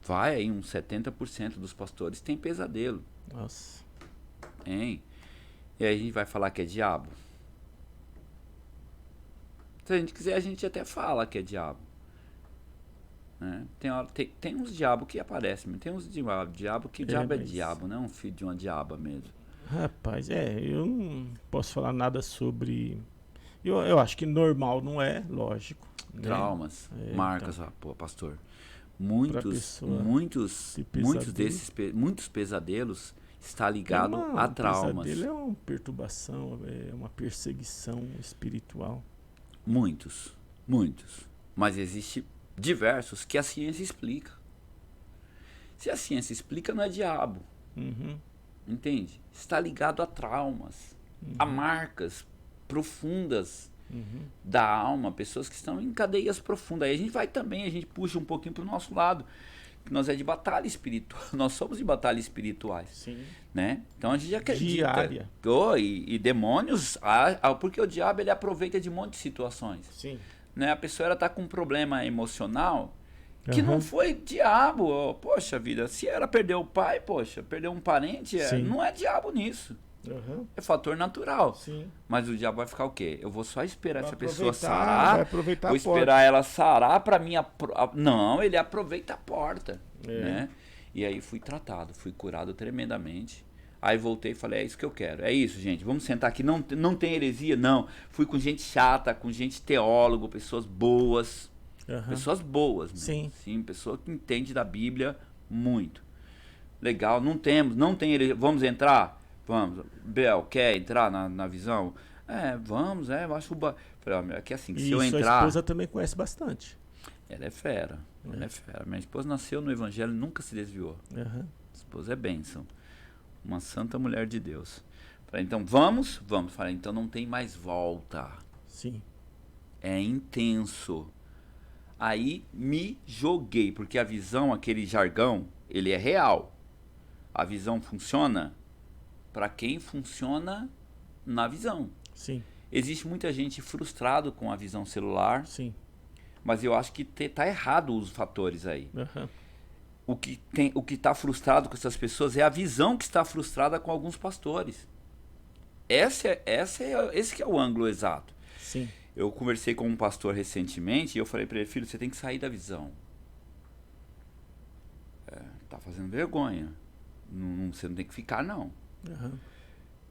Vai aí, uns 70% dos pastores tem pesadelo. Nossa. Tem. E aí a gente vai falar que é diabo. Se a gente quiser, a gente até fala que é diabo. Né? Tem uns diabos que aparecem, mas tem uns diabo que diabo é diabo, não é um filho de uma diaba mesmo. Rapaz, eu não posso falar nada sobre... Eu acho que normal não é, lógico. Traumas, né? marcas, então, pô, pastor. Muitos pesadelos está ligado a traumas. Pesadelo é uma perturbação, é uma perseguição espiritual. Muitos. Mas existe diversos que a ciência explica. Se a ciência explica, não é diabo. Entende? Está ligado a traumas, a marcas profundas da alma, pessoas que estão em cadeias profundas. Aí a gente puxa um pouquinho para o nosso lado. Nós é de batalha espiritual, nós somos de batalha espirituais. Sim. Né? Então a gente acredita. Diária. E demônios, porque o diabo ele aproveita de um monte de situações. Sim. Né? A pessoa ela tá com um problema emocional que não foi diabo. Poxa vida, se ela perdeu o pai, poxa, perdeu um parente, não é diabo nisso. É fator natural. Sim. Mas o diabo vai ficar o quê? Eu vou só esperar Vai essa pessoa aproveitar, sarar. vai aproveitar vou a porta. esperar ela sarar para minha. Não, ele aproveita a porta. Né? E aí fui tratado, fui curado tremendamente. Aí voltei e falei, é isso que eu quero. É isso, gente. Vamos sentar aqui. Não tem heresia, não. Fui com gente chata, com gente teólogo, pessoas boas. Pessoas boas. Sim. Sim, pessoa que entende da Bíblia muito. Legal, não tem heresia. Vamos entrar? Vamos. Bel, quer entrar na visão? Vamos, eu acho... Falei, é que assim, se eu entrar... sua esposa também conhece bastante. Ela é fera. Ela é fera. Minha esposa nasceu no Evangelho e nunca se desviou. Minha esposa é bênção. Uma santa mulher de Deus. Falei, então vamos? Falei, então não tem mais volta. Sim. É intenso. Aí me joguei, porque a visão, aquele jargão, ele é real. A visão funciona para quem funciona na visão. Sim. Existe muita gente frustrado com a visão celular. Sim. Mas eu acho que tá errado os fatores aí. O que está frustrado com essas pessoas é a visão que está frustrada com alguns pastores. Esse que é o ângulo exato. Sim. Eu conversei com um pastor recentemente e eu falei para ele, filho, você tem que sair da visão. Tá fazendo vergonha. Você não tem que ficar, não.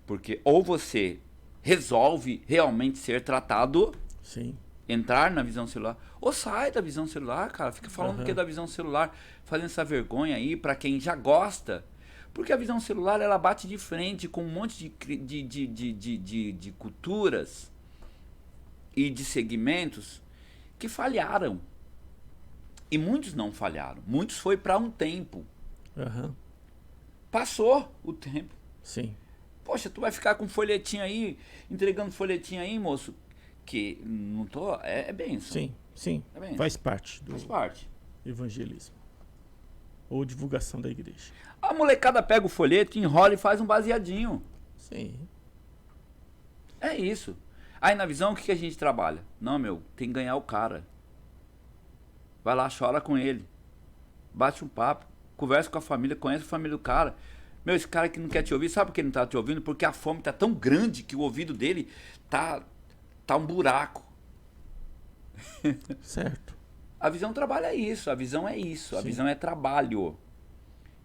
Porque ou você resolve realmente ser tratado... Sim. Entrar na visão celular, ou sai da visão celular, cara, fica falando que é da visão celular, fazendo essa vergonha aí pra quem já gosta, porque a visão celular ela bate de frente com um monte de culturas e de segmentos que falharam, e muitos não falharam, muitos foi pra um tempo, passou o tempo. Sim. Poxa, tu vai ficar com folhetinho aí, entregando folhetinho aí, moço? Que não tô... É bênção. Sim. É bênção. Faz parte do Faz parte. evangelismo. ou divulgação da igreja. A molecada pega o folheto, enrola e faz um baseadinho. Sim. É isso. Aí na visão, o que a gente trabalha? Não, meu, tem que ganhar o cara. Vai lá, chora com ele. Bate um papo. Conversa com a família, conhece a família do cara. Meu, esse cara que não quer te ouvir, sabe por que ele não tá te ouvindo? Porque a fome tá tão grande que o ouvido dele tá um buraco. Certo. A visão trabalha isso, a visão é isso, a Sim. visão é trabalho.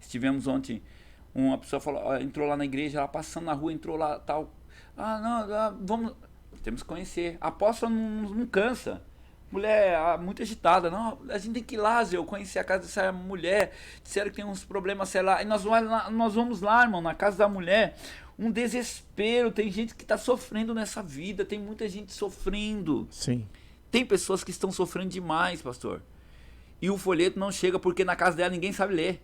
Estivemos ontem, uma pessoa falou, entrou lá na igreja, ela passando na rua, entrou lá, tal. Vamos, temos que conhecer. A apóstola não cansa. Mulher muito agitada. Não, a gente tem que ir lá, Zé, eu conheci a casa dessa mulher, disseram que tem uns problemas, sei lá. E nós vamos lá, irmão, na casa da mulher. Um desespero, tem gente que está sofrendo nessa vida, tem muita gente sofrendo. Sim. Tem pessoas que estão sofrendo demais, pastor. E o folheto não chega porque na casa dela ninguém sabe ler.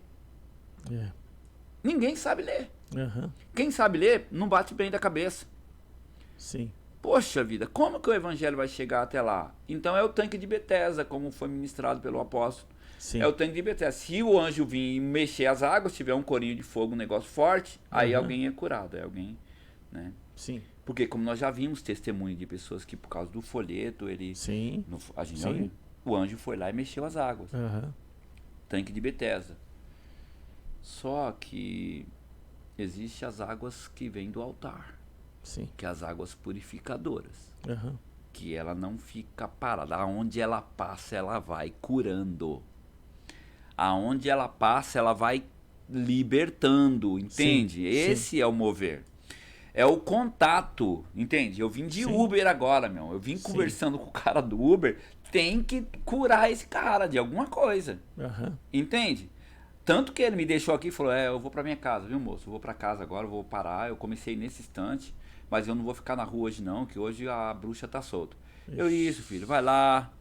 Ninguém sabe ler. Quem sabe ler não bate bem da cabeça. Sim. Poxa vida, como que o evangelho vai chegar até lá? Então é o tanque de Betesda, como foi ministrado pelo apóstolo. Sim. É o tanque de Betesda. Se o anjo vir e mexer as águas, tiver um corinho de fogo, um negócio forte, aí alguém é curado, é alguém, né? Sim. Porque como nós já vimos testemunho de pessoas que por causa do folheto, ele... Sim. A gente já viu. O anjo foi lá e mexeu as águas. Tanque de Betesda. Só que existem as águas que vêm do altar. Sim. Que é as águas purificadoras. Que ela não fica parada. Aonde ela passa, ela vai curando. Aonde ela passa, ela vai libertando. Entende? Sim. Esse é o mover. É o contato. Entende? Eu vim de Uber agora, meu. Eu vim conversando com o cara do Uber. Tem que curar esse cara de alguma coisa. Entende? Tanto que ele me deixou aqui e falou, eu vou pra minha casa, viu, moço? Eu vou pra casa agora, eu vou parar. Eu comecei nesse instante, mas eu não vou ficar na rua hoje não, que hoje a bruxa tá solta. Isso, filho, vai lá,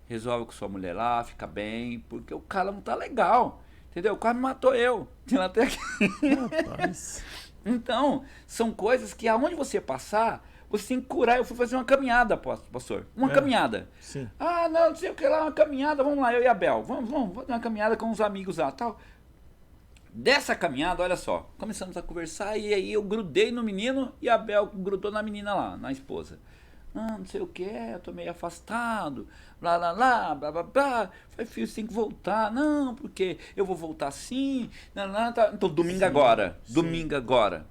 resolve com sua mulher lá, fica bem, porque o cara não tá legal, entendeu? O cara me matou eu, tinha até aqui. Rapaz. Então, são coisas que aonde você passar, você tem que curar. Eu fui fazer uma caminhada, pastor. Uma caminhada. Sim. Não sei o que lá, uma caminhada. Vamos lá, eu e a Bel. Vamos fazer uma caminhada com os amigos lá, tal. Dessa caminhada, olha só. Começamos a conversar e aí eu grudei no menino e a Bel grudou na menina lá, na esposa. Não sei o que, eu tô meio afastado. Blá, blá, blá, blá, blá, blá. Falei, filho, você tem que voltar. Não, porque eu vou voltar sim. Tá. Então, domingo agora. Domingo agora.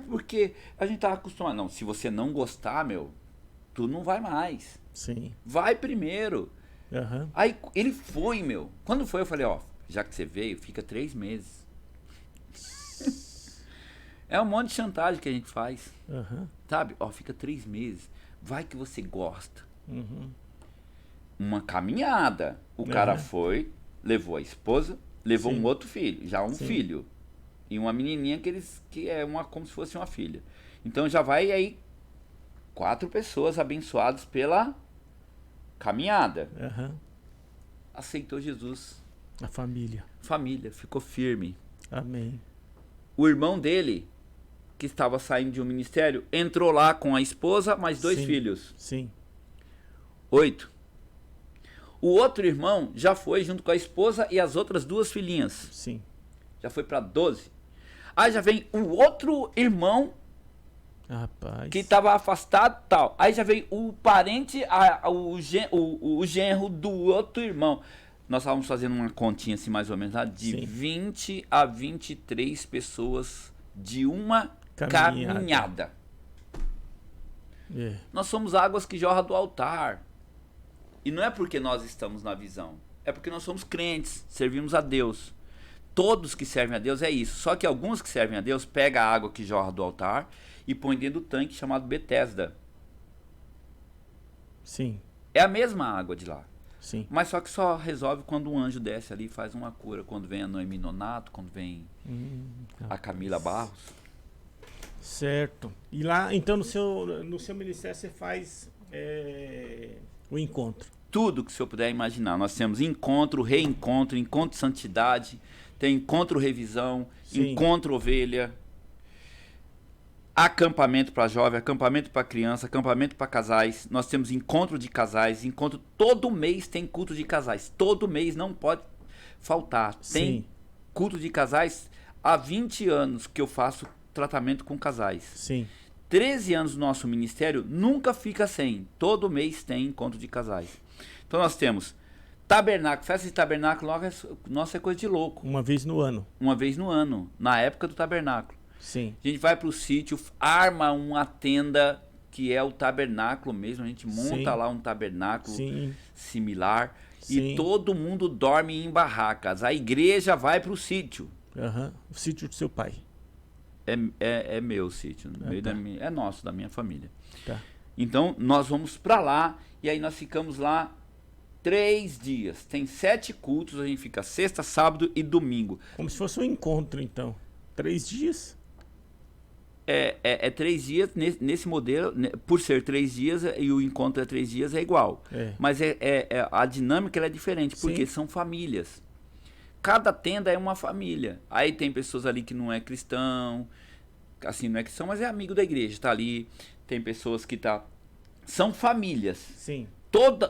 Porque a gente tava acostumado. Não, se você não gostar, meu, tu não vai mais. Sim. Vai primeiro. Aí ele foi, meu. Quando foi, eu falei, já que você veio, fica 3 meses. É um monte de chantagem que a gente faz. Sabe? Fica 3 meses. Vai que você gosta. Uma caminhada. O cara foi, levou a esposa, levou um outro filho, já um filho. E uma menininha que é como se fosse uma filha. Então já vai aí 4 pessoas abençoadas pela caminhada. Aceitou Jesus. A família. Família, ficou firme. Amém. O irmão dele, que estava saindo de um ministério, entrou lá com a esposa, mais 2 filhos. Sim. 8. O outro irmão já foi junto com a esposa e as outras 2 filhinhas. Sim. Já foi para 12. Aí já vem o outro irmão, rapaz, que estava afastado e tal. Aí já veio o parente, o genro do outro irmão. Nós estávamos fazendo uma continha assim, mais ou menos, lá, de 20 a 23 pessoas de uma caminhada. Nós somos águas que jorram do altar. E não é porque nós estamos na visão. É porque nós somos crentes, servimos a Deus. Todos que servem a Deus é isso. Só que alguns que servem a Deus pegam a água que jorra do altar e põe dentro do tanque chamado Betesda. Sim. É a mesma água de lá. Sim. Mas só que só resolve quando um anjo desce ali e faz uma cura. Quando vem a Noemi Nonato, quando vem a Camila Barros. Certo. E lá, então, no seu ministério você faz o encontro. Tudo que o senhor puder imaginar. Nós temos encontro, reencontro, encontro de santidade, tem encontro revisão, encontro ovelha, acampamento para jovem, acampamento para criança, acampamento para casais. Nós temos encontro de casais, encontro todo mês tem culto de casais. Todo mês não pode faltar. Tem Sim. culto de casais há 20 anos que eu faço tratamento com casais. Sim. 13 anos do nosso ministério, nunca fica sem. Todo mês tem encontro de casais. Então nós temos tabernáculo, festa de tabernáculo, nossa é coisa de louco. Uma vez no ano. Uma vez no ano, na época do tabernáculo. Sim. A gente vai para o sítio, arma uma tenda que é o tabernáculo mesmo. A gente monta lá um tabernáculo similar. Sim. E todo mundo dorme em barracas. A igreja vai para o sítio. O sítio do seu pai. É meu sítio. É nosso, da minha família. Tá. Então, nós vamos para lá. E aí nós ficamos lá 3 dias. Tem 7 cultos. A gente fica sexta, sábado e domingo. Como se fosse um encontro, então. 3 dias? É 3 dias nesse modelo, por ser 3 dias e o encontro é 3 dias, é igual. Mas a dinâmica é diferente, porque são famílias. Cada tenda é uma família. Aí tem pessoas ali que não é cristão, assim, não é cristão, mas é amigo da igreja, tá ali. Tem pessoas que são famílias. Sim.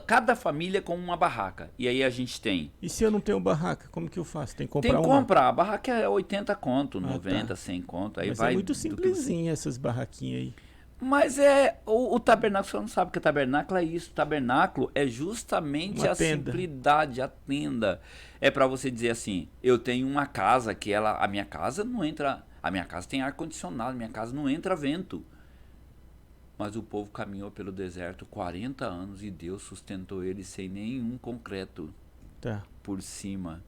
Cada família com uma barraca. E aí a gente tem... E se eu não tenho barraca, como que eu faço? Tem que comprar Tem que comprar. A barraca é 80 conto, 90, 100 conto. Aí mas vai é muito simplesinha essas barraquinhas aí. Mas o tabernáculo, você não sabe que o tabernáculo é isso. O tabernáculo é justamente Uma a tenda. simplicidade, a tenda. É para você dizer assim, eu tenho uma casa que a minha casa não entra... A minha casa tem ar-condicionado, a minha casa não entra vento. Mas o povo caminhou pelo deserto 40 anos e Deus sustentou eles sem nenhum concreto por cima.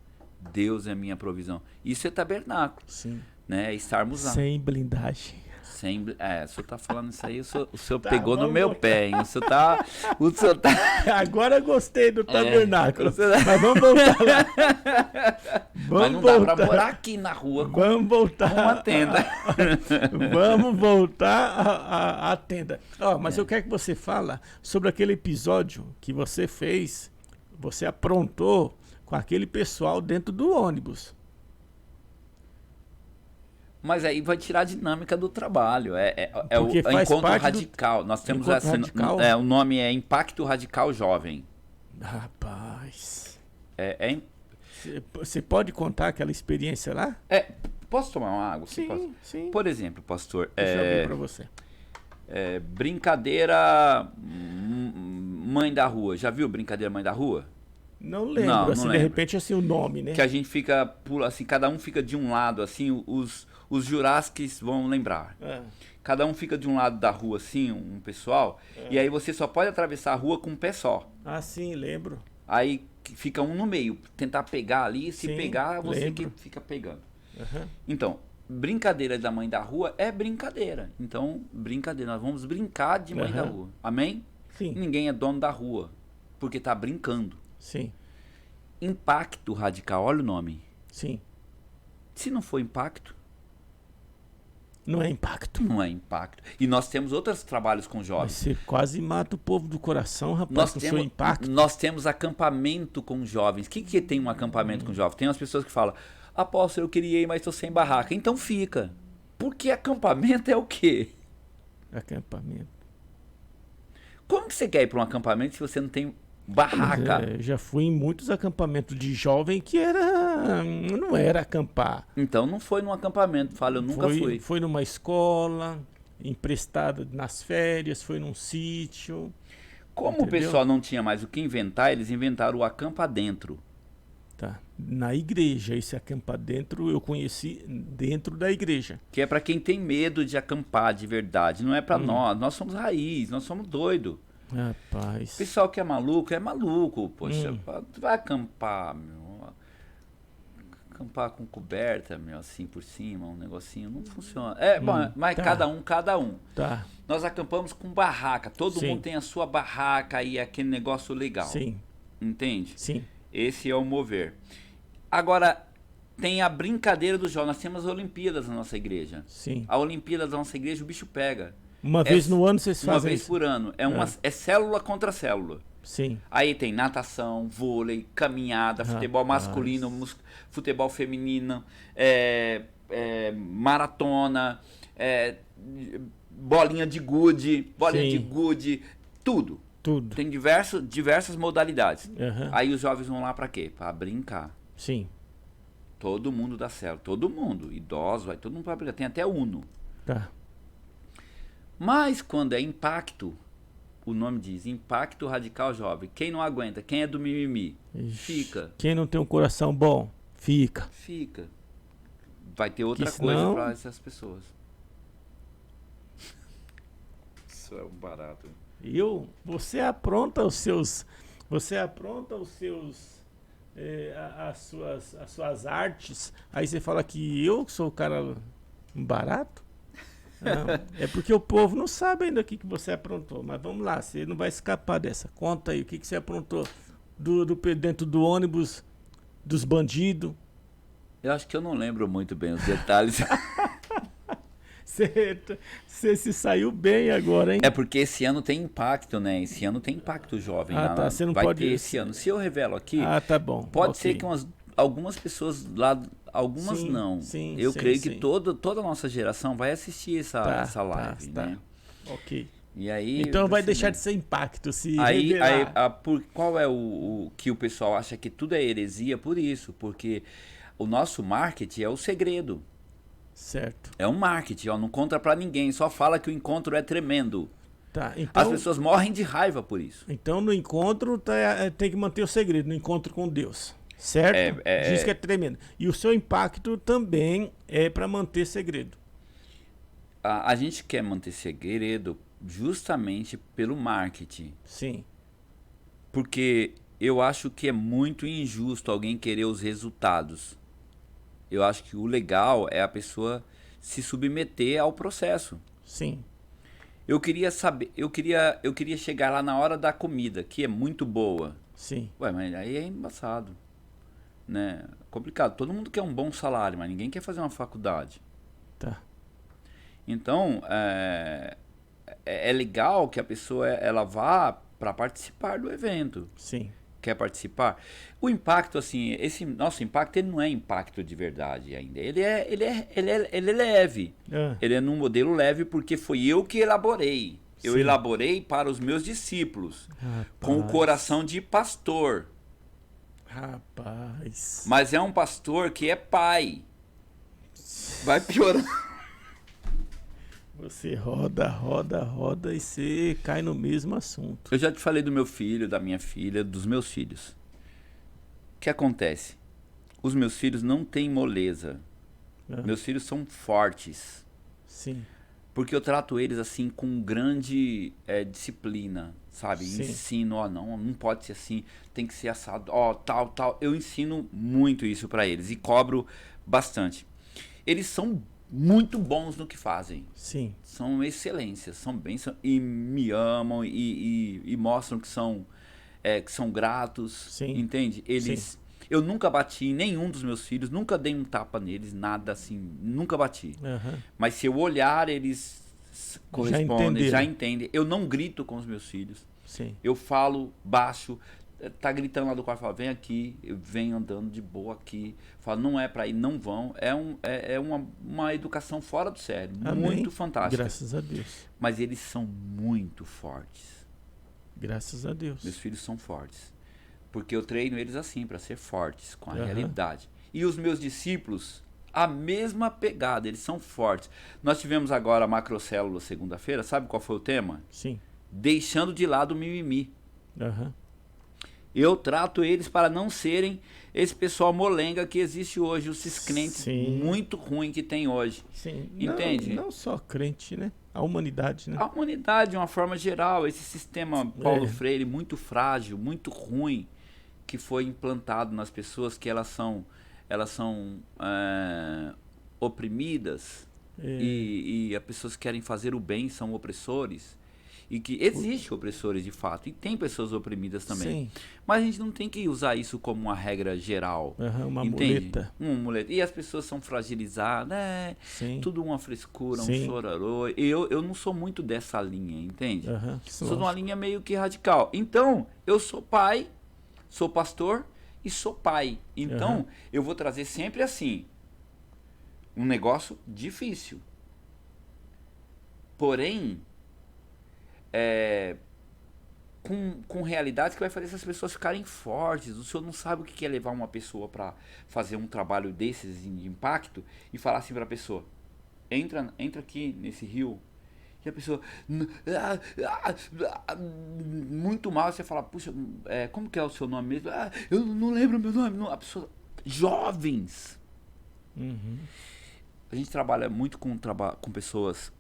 Deus é minha provisão. Isso é tabernáculo. Sim. Né? É estarmos lá. Sem blindagem. O senhor tá falando isso aí, o senhor pegou no meu pé, hein? O senhor tá... Agora eu gostei do tabernáculo. Mas vamos voltar lá. Mas não dá pra morar aqui na rua com uma tenda. Vamos voltar à tenda. Mas eu quero que você fala sobre aquele episódio que você fez, você aprontou com aquele pessoal dentro do ônibus. Mas aí vai tirar a dinâmica do trabalho. É o encontro radical. Nós temos o nome é Impacto Radical Jovem. Rapaz. Você Você pode contar aquela experiência lá? Posso tomar uma água? Sim, sim. Por exemplo, pastor. Deixa eu abrir pra você. Brincadeira Mãe da Rua. Já viu Brincadeira Mãe da Rua? Não lembro, não assim, lembro. De repente, assim, o nome, né? Que a gente fica, assim, cada um fica de um lado, assim, os Jurássicos vão lembrar. Cada um fica de um lado da rua, assim, um pessoal, e aí você só pode atravessar a rua com um pé só. Ah, sim, lembro. Aí fica um no meio, tentar pegar ali, se pegar, você lembro. que fica pegando. Então, brincadeira da mãe da rua é brincadeira. Então, brincadeira, nós vamos brincar de mãe da rua. Amém? Sim. Ninguém é dono da rua, porque tá brincando. Sim. Impacto Radical, olha o nome. Sim. Se não for impacto, não é impacto. Não é impacto. E nós temos outros trabalhos com jovens. Mas você quase mata o povo do coração, rapaz, com o seu impacto. Nós temos acampamento com jovens. O que tem um acampamento com jovens? Tem umas pessoas que falam, apóstolo, eu queria ir, mas estou sem barraca. Então fica. Porque acampamento é o quê? Acampamento. Como que você quer ir para um acampamento se você não tem barraca? Eu já fui em muitos acampamentos de jovem que não era acampar. Então não foi num acampamento, fala, eu nunca fui. Foi numa escola, emprestada nas férias, foi num sítio. Como o pessoal não tinha mais o que inventar, eles inventaram o acampa dentro. Tá. Na igreja, esse acampa dentro eu conheci dentro da igreja. Que é para quem tem medo de acampar de verdade, não é para nós somos raiz, nós somos doido. Rapaz. O pessoal que é maluco, poxa, tu vai acampar, meu. Acampar com coberta, meu, assim por cima, um negocinho, não funciona. Bom, mas cada um. Tá. Nós acampamos com barraca, todo mundo tem a sua barraca e aquele negócio legal. Sim. Entende? Sim. Esse é o mover. Agora, tem a brincadeira do jovem. Nós temos as Olimpíadas na nossa igreja. Sim. A Olimpíada da nossa igreja, o bicho pega. Uma vez no ano vocês fazem isso? Uma vez por ano. É célula contra célula. Sim. Aí tem natação, vôlei, caminhada, futebol masculino, futebol feminino, maratona, bolinha de gude, tudo. Tudo. Tem diversas modalidades. Aí os jovens vão lá pra quê? Pra brincar. Sim. Todo mundo da célula, todo mundo, idosos, vai todo mundo para brigar, tem até uno. Tá. Mas quando é impacto, o nome diz Impacto Radical Jovem. Quem não aguenta, quem é do mimimi, fica. Quem não tem um coração bom, fica. Fica. Vai ter outra senão... coisa para essas pessoas. Isso é um barato. Você apronta os seus... as suas artes, aí você fala que eu sou o cara barato? Não, é porque o povo não sabe ainda o que você aprontou. Mas vamos lá, você não vai escapar dessa. Conta aí, o que você aprontou dentro do ônibus, dos bandidos. Eu acho que eu não lembro muito bem os detalhes. Você se saiu bem agora, hein? É porque esse ano tem impacto, né? Esse ano tem impacto jovem. Tá, você não vai pode... ter esse ano. Se eu revelo aqui, tá bom. Pode ser que algumas pessoas lá, algumas sim, não. Sim, eu sim, creio sim. que toda a nossa geração vai assistir essa live, né? Ok. E aí, então vai deixar de ser impacto se qual é o que o pessoal acha que tudo é heresia? Por isso, porque o nosso marketing é o segredo. Certo. É um marketing, ó, não conta pra ninguém, só fala que o encontro é tremendo. Tá, então, as pessoas morrem de raiva por isso. Então no encontro tem que manter o segredo, no encontro com Deus. Certo? Diz que é tremendo. E o seu impacto também é para manter segredo. A gente quer manter segredo justamente pelo marketing. Sim. Porque eu acho que é muito injusto alguém querer os resultados. Eu acho que o legal é a pessoa se submeter ao processo. Sim. Eu queria saber, eu queria chegar lá na hora da comida, que é muito boa. Sim. Ué, mas aí é embaçado, né? Complicado. Todo mundo quer um bom salário, mas ninguém quer fazer uma faculdade. Tá. Então, é legal que a pessoa ela vá para participar do evento. Sim. Quer participar? O impacto, assim, esse nosso impacto, ele não é impacto de verdade ainda. Ele é leve. Ele é num modelo leve porque foi eu que elaborei. Eu elaborei para os meus discípulos. Rapaz. Com o coração de pastor. Rapaz. Mas é um pastor que é pai. Vai piorando. Você roda e você cai no mesmo assunto. Eu já te falei do meu filho, da minha filha, dos meus filhos. O que acontece? Os meus filhos não têm moleza. Meus filhos são fortes. Sim. Porque eu trato eles assim com grande disciplina, sabe? Sim. Ensino, não pode ser assim, tem que ser assado, tal. Eu ensino muito isso para eles e cobro bastante. Eles são muito bons no que fazem. Sim. São excelências, e me amam e mostram que são gratos. Sim. Entende? Eu nunca bati em nenhum dos meus filhos, nunca dei um tapa neles, nada assim, nunca bati. Mas se eu olhar, eles correspondem, já entendem. Eu não grito com os meus filhos. Sim. Eu falo baixo. Tá gritando lá do quarto, fala, vem aqui, eu venho andando de boa aqui, fala, não é pra ir, não vão, é uma educação fora do sério, muito fantástica. Graças a Deus. Mas eles são muito fortes. Graças a Deus. Meus filhos são fortes, porque eu treino eles assim, para ser fortes, com a realidade. E os meus discípulos, a mesma pegada, eles são fortes. Nós tivemos agora a macrocélula segunda-feira, sabe qual foi o tema? Sim. Deixando de lado o mimimi. Eu trato eles para não serem esse pessoal molenga que existe hoje, os crentes muito ruim que tem hoje. Sim. Entende? Não só crente, né? A humanidade, né? A humanidade, de uma forma geral, esse sistema Paulo Freire muito frágil, muito ruim, que foi implantado nas pessoas, que elas são oprimidas e as pessoas que querem fazer o bem são opressores. E que existe opressores de fato, e tem pessoas oprimidas também. Sim. Mas a gente não tem que usar isso como uma regra geral. Uma entende? muleta. E as pessoas são fragilizadas, tudo uma frescura, um chororô. Eu não sou muito dessa linha, entende? Sou de uma linha meio que radical. Então, eu sou pai, sou pastor e sou pai. Então, eu vou trazer sempre assim, um negócio difícil. Porém, com realidades que vai fazer essas pessoas ficarem fortes. O senhor não sabe o que é levar uma pessoa para fazer um trabalho desses de impacto e falar assim para a pessoa: entra aqui nesse rio. E a pessoa muito mal, você fala: puxa, como que é o seu nome mesmo? Eu não lembro meu nome. Não. A pessoa, jovens. A gente trabalha muito com pessoas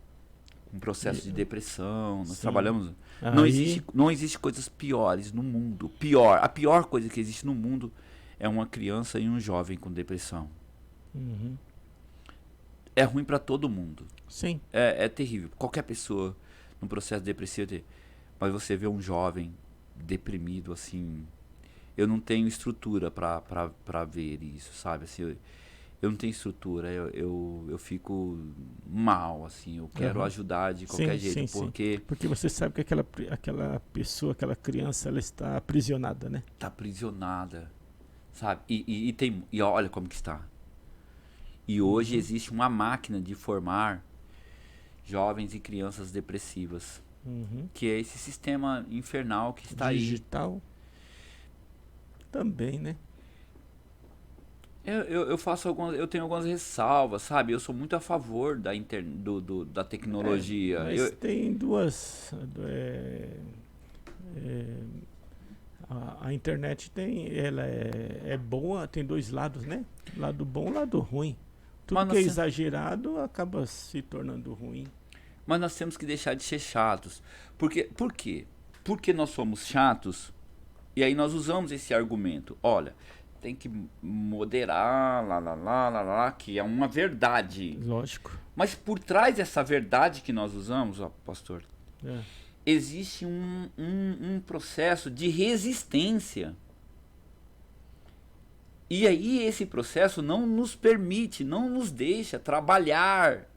com processo de depressão. Nós trabalhamos. Não existe coisas piores no mundo. A pior coisa que existe no mundo é uma criança e um jovem com depressão. É ruim para todo mundo. Sim. É terrível. Qualquer pessoa no processo depressivo, mas você vê um jovem deprimido assim, eu não tenho estrutura para ver isso, sabe? Assim, eu não tenho estrutura, eu fico mal, assim, eu quero ajudar de qualquer jeito, porque você sabe que aquela pessoa, aquela criança, ela está aprisionada, né? Está aprisionada, sabe? E olha como que está. E hoje existe uma máquina de formar jovens e crianças depressivas, que é esse sistema infernal que está digital também, né? Eu tenho algumas ressalvas, sabe? Eu sou muito a favor da tecnologia. Mas tem duas. A internet ela é boa, tem dois lados, né? Lado bom, lado ruim. Tudo que é exagerado acaba se tornando ruim. Mas nós temos que deixar de ser chatos. Por quê? Porque nós somos chatos, e aí nós usamos esse argumento. Olha, tem que moderar, que é uma verdade. Lógico. Mas por trás dessa verdade que nós usamos, pastor, existe um processo de resistência. E aí esse processo não nos permite, não nos deixa trabalhar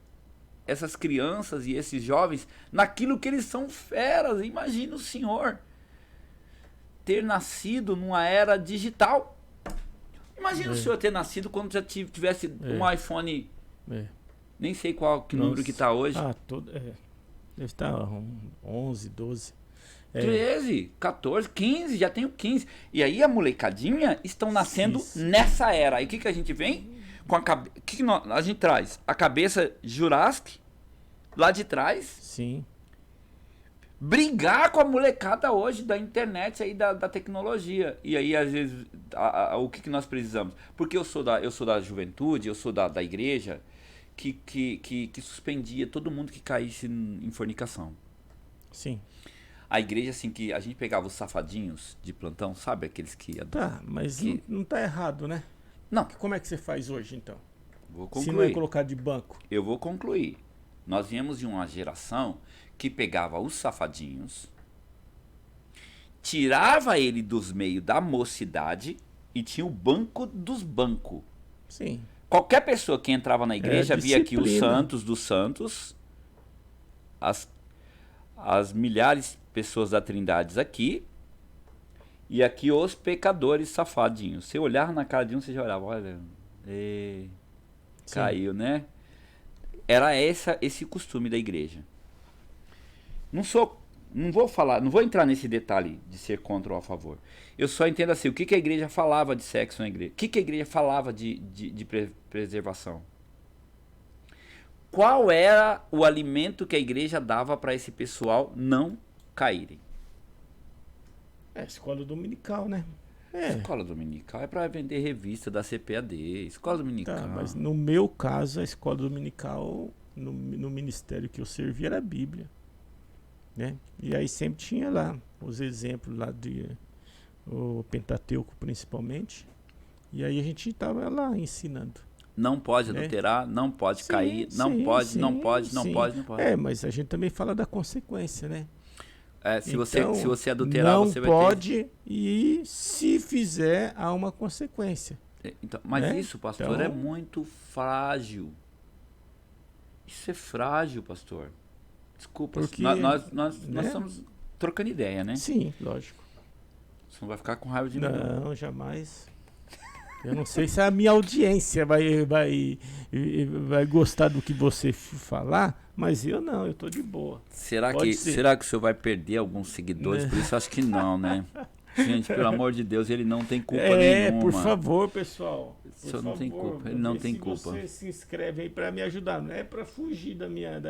essas crianças e esses jovens naquilo que eles são feras. Imagina o senhor ter nascido numa era digital. Imagina o senhor ter nascido quando já tivesse um iPhone, nem sei que número que está hoje. Deve estar 11, 12. 13, 14, 15, já tenho 15. E aí a molecadinha estão nascendo nessa era. Aí o que a gente vem? Com a gente traz? A cabeça Jurassic, lá de trás. Sim. Brigar com a molecada hoje da internet aí, da tecnologia. E aí, às vezes, o que nós precisamos? Porque eu sou da juventude, eu sou da igreja que suspendia todo mundo que caísse em fornicação. Sim. A igreja, assim, que a gente pegava os safadinhos de plantão, sabe? Aqueles que... Tá, mas não tá errado, né? Não. Como é que você faz hoje, então? Vou concluir. Se não é colocar de banco. Eu vou concluir. Nós viemos de uma geração que pegava os safadinhos, tirava ele dos meios da mocidade e tinha o banco dos bancos. Sim. Qualquer pessoa que entrava na igreja via aqui os santos dos santos, as milhares de pessoas da Trindade aqui, e aqui os pecadores safadinhos. Você olhar na cara de um, você já olhava, olha, caiu, né? Era esse costume da igreja. Não vou entrar nesse detalhe de ser contra ou a favor. Eu só entendo assim, o que a igreja falava de sexo na igreja? O que a igreja falava de preservação? Qual era o alimento que a igreja dava para esse pessoal não caírem? Escola dominical, né? Escola dominical é para vender revista da CPAD. Escola dominical. Tá, mas no meu caso, a escola dominical, no ministério que eu servi, era a Bíblia. Né? E aí sempre tinha lá os exemplos lá o Pentateuco principalmente. E aí a gente estava lá ensinando. Não pode adulterar, não pode cair, não pode. Mas a gente também fala da consequência, né? Se você adulterar, você vai ter... Não pode, e se fizer, há uma consequência. Então, mas isso, pastor, é muito frágil. Isso é frágil, pastor. Desculpa, porque, nós estamos trocando ideia, né? Sim, lógico. Você não vai ficar com raiva de mim. Não, jamais. Eu não sei se a minha audiência vai gostar do que você falar, mas eu não, eu tô de boa. Será que o senhor vai perder alguns seguidores? Por isso eu acho que não, né? Gente, pelo amor de Deus, ele não tem culpa nenhuma. Por favor, pessoal. O senhor não tem culpa, ele não tem culpa. Você se inscreve aí pra me ajudar, não é pra fugir da minha...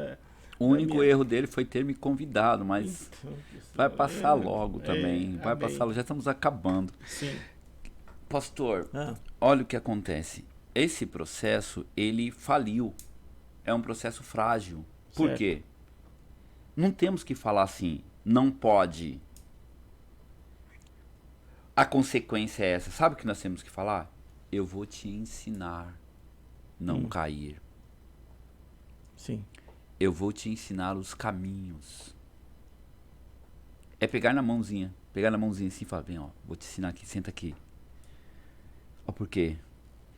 O único erro dele foi ter me convidado, mas então, vai passar logo também. Vai passar logo, já estamos acabando. Sim. Pastor, olha o que acontece. Esse processo, ele faliu. É um processo frágil. Por quê? Não temos que falar assim, não pode. A consequência é essa. Sabe o que nós temos que falar? Eu vou te ensinar não cair. Sim. Eu vou te ensinar os caminhos. É pegar na mãozinha assim e falar, vem, ó, vou te ensinar aqui, senta aqui. Ó, por quê?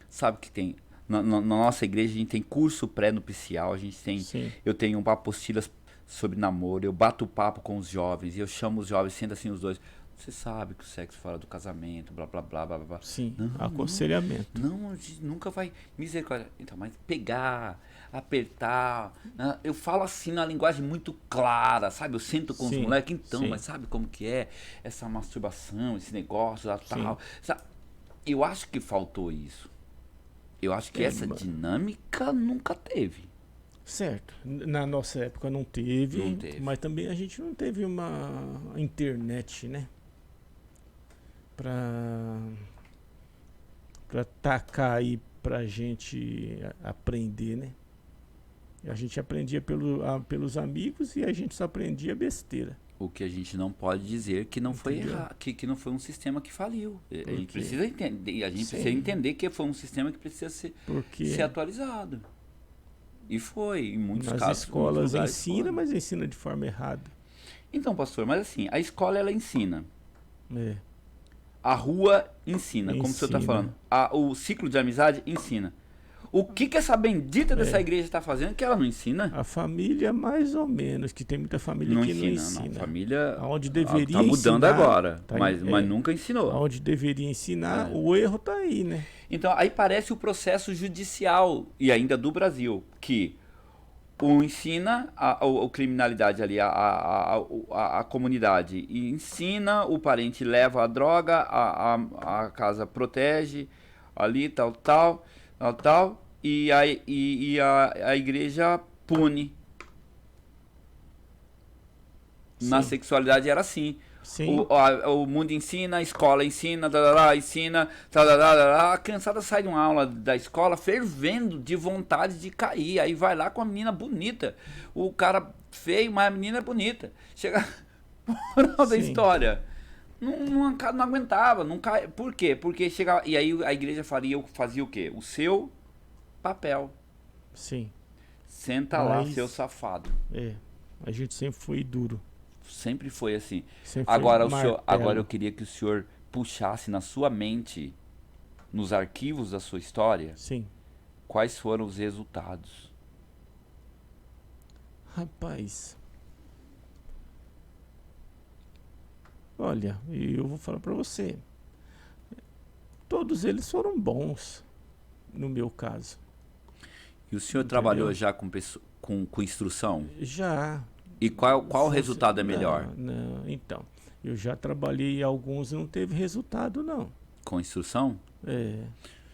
Sabe que tem, na nossa igreja a gente tem curso pré-nupcial, a gente tem, eu tenho apostilas sobre namoro, eu bato papo com os jovens, e eu chamo os jovens, senta assim os dois. Você sabe que o sexo fora do casamento, blá, blá, blá, blá, blá. Sim, aconselhamento. Não, a gente nunca vai... Misericórdia. Então, mas pegar, apertar... Né? Eu falo assim, na linguagem muito clara, sabe? Eu sento com os moleques, então, mas sabe como que é? Essa masturbação, esse negócio, tal. Sabe? Eu acho que faltou isso. Eu acho que essa dinâmica nunca teve. Certo. Na nossa época não teve, mas também a gente não teve uma internet, né? Pra tacar aí pra gente aprender, né? A gente aprendia pelos amigos e a gente só aprendia besteira. O que a gente não pode dizer que não foi errado, que não foi um sistema que faliu. A gente precisa entender, precisa entender que foi um sistema que precisa ser atualizado. E foi, em muitos casos. As escolas ensinam, mas ensina de forma errada. Então, pastor, mas assim, a escola ela ensina. A rua ensina, como o senhor está falando. O ciclo de amizade ensina. O que essa bendita dessa igreja está fazendo que ela não ensina? A família, mais ou menos, que tem muita família que não ensina. Não, a família onde deveria está mudando ensinar, agora, mas nunca ensinou. Onde deveria ensinar, o erro está aí, né? Então, aí parece o processo judicial, e ainda do Brasil, que ensina a criminalidade ali, a comunidade, e ensina, o parente leva a droga, a casa protege, ali, tal, e a igreja pune. Sim. Na sexualidade era assim. O mundo ensina, a escola ensina, ensina, a criançada sai de uma aula da escola fervendo de vontade de cair, aí vai lá com a menina bonita, o cara feio, mas a menina é bonita, chega moral da história, não aguentava, não cai. Por quê? Porque chegava, e aí a igreja fazia o quê? O seu papel. Sim. Senta lá, seu safado. A gente sempre foi duro. Sempre foi assim. Agora eu queria que o senhor puxasse na sua mente, nos arquivos da sua história, quais foram os resultados. Rapaz, olha, eu vou falar pra você, todos eles foram bons, no meu caso. E o senhor trabalhou já com instrução? Já. E qual resultado é melhor? Não, então, eu já trabalhei em alguns e não teve resultado, não. Com instrução?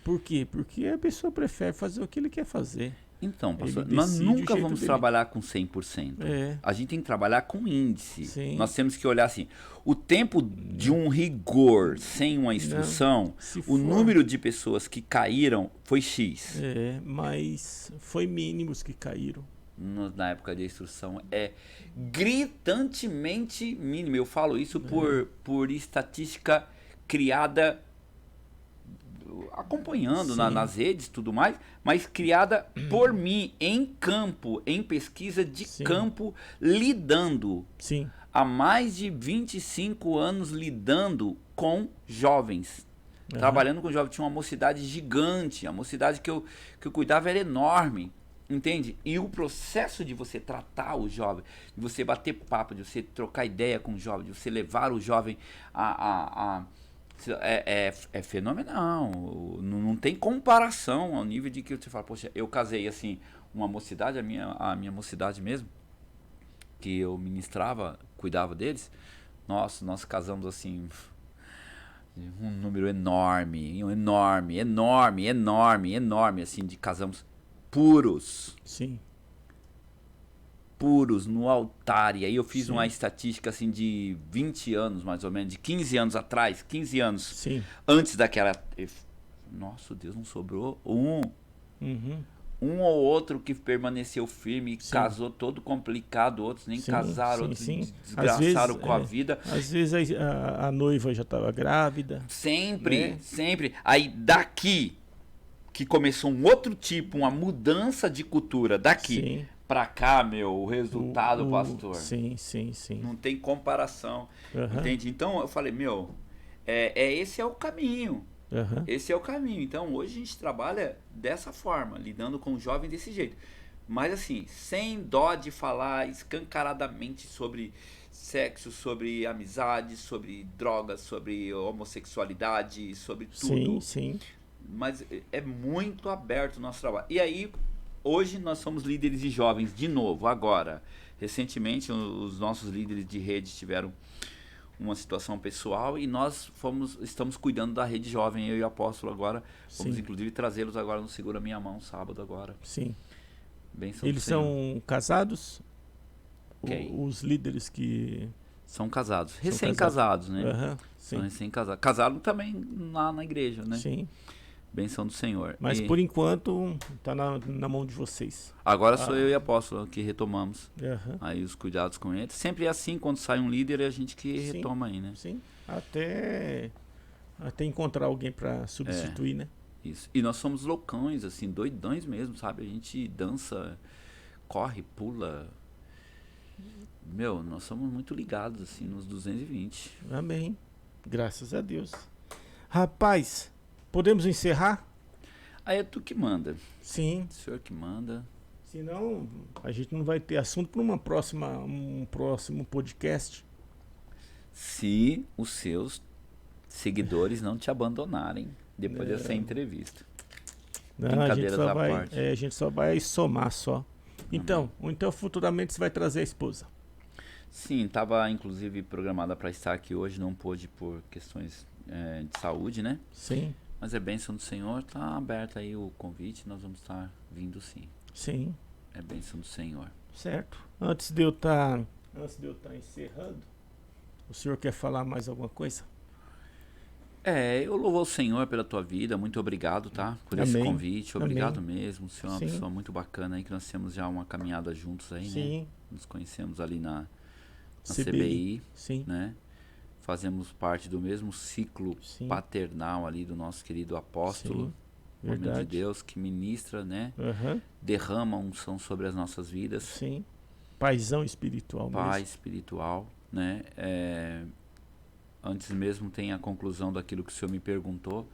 Por quê? Porque a pessoa prefere fazer o que ele quer fazer. Então, pastor, nós nunca vamos trabalhar com 100%. A gente tem que trabalhar com índice. Sim. Nós temos que olhar assim, o tempo de um rigor sem uma instrução, número de pessoas que caíram foi X. Mas foi mínimos que caíram. Na época de instrução é gritantemente mínimo. Eu falo isso por estatística criada, acompanhando nas redes e tudo mais, mas criada por mim em campo, em pesquisa de campo, lidando há mais de 25 anos lidando com jovens. Trabalhando com jovens, tinha uma mocidade gigante, a mocidade que eu cuidava era enorme. Entende? E o processo de você tratar o jovem, de você bater papo, de você trocar ideia com o jovem, de você levar o jovem é fenomenal. tem comparação ao nível de que você fala, poxa, eu casei assim, uma mocidade, a minha mocidade mesmo, que eu ministrava, cuidava deles. Nossa, nós casamos assim, um número enorme, assim, de casamos puros. Sim. Puros no altar. E aí eu fiz uma estatística assim de 20 anos, mais ou menos, de 15 anos atrás, 15 anos Sim. antes daquela. Nossa, Deus, não sobrou um. Uhum. Um ou outro que permaneceu firme, casou todo complicado, outros nem casaram, outros desgraçaram com a vida. Às vezes a noiva já estava grávida. Sempre, sempre. Aí daqui, que começou um outro tipo, uma mudança de cultura, daqui pra cá, meu, o resultado, pastor. Sim. Não tem comparação, entende? Então eu falei, meu, esse é o caminho. Esse é o caminho. Então hoje a gente trabalha dessa forma, lidando com o jovem desse jeito. Mas assim, sem dó de falar escancaradamente sobre sexo, sobre amizade, sobre drogas, sobre homossexualidade, sobre tudo. Sim. Mas é muito aberto o nosso trabalho. E aí, hoje nós somos líderes de jovens de novo, agora. Recentemente os nossos líderes de rede tiveram uma situação pessoal e nós estamos cuidando da rede jovem, eu e o apóstolo agora. Vamos inclusive trazê-los agora no Segura Minha Mão, sábado agora. Sim. Bênção Eles são casados? Os líderes que... São casados. Recém-casados, né? Sim. São recém-casados. Casaram também lá na igreja, né? Sim. Bênção do Senhor. Mas por enquanto está na mão de vocês. Agora sou eu e o apóstolo que retomamos aí os cuidados com ele. Sempre é assim, quando sai um líder, é a gente que retoma aí, né? Sim, até encontrar alguém para substituir, né? Isso. E nós somos loucões, assim, doidões mesmo, sabe? A gente dança, corre, pula. Meu, nós somos muito ligados, assim, nos 220. Amém. Graças a Deus. Rapaz... Podemos encerrar? Aí é tu que manda. Sim. O senhor que manda. Senão, a gente não vai ter assunto para um próximo podcast. Se os seus seguidores não te abandonarem depois dessa entrevista. Não, a gente só vai somar só. Então futuramente você vai trazer a esposa. Sim, estava inclusive programada para estar aqui hoje, não pôde por questões de saúde, né? Sim. Mas é bênção do Senhor, tá aberto aí o convite, nós vamos estar vindo sim. Sim. É bênção do Senhor. Certo. Antes de eu estar encerrando, o senhor quer falar mais alguma coisa? Eu louvo ao Senhor pela tua vida, muito obrigado, tá? Por esse convite, obrigado mesmo. O senhor é uma pessoa muito bacana aí, que nós temos já uma caminhada juntos aí, né? Nos conhecemos ali na CBI, né? Fazemos parte do mesmo ciclo paternal ali do nosso querido apóstolo, homem de Deus, que ministra, né? Derrama unção sobre as nossas vidas. Sim. Paizão espiritual mesmo. Pai espiritual, né? Antes mesmo tem a conclusão daquilo que o senhor me perguntou.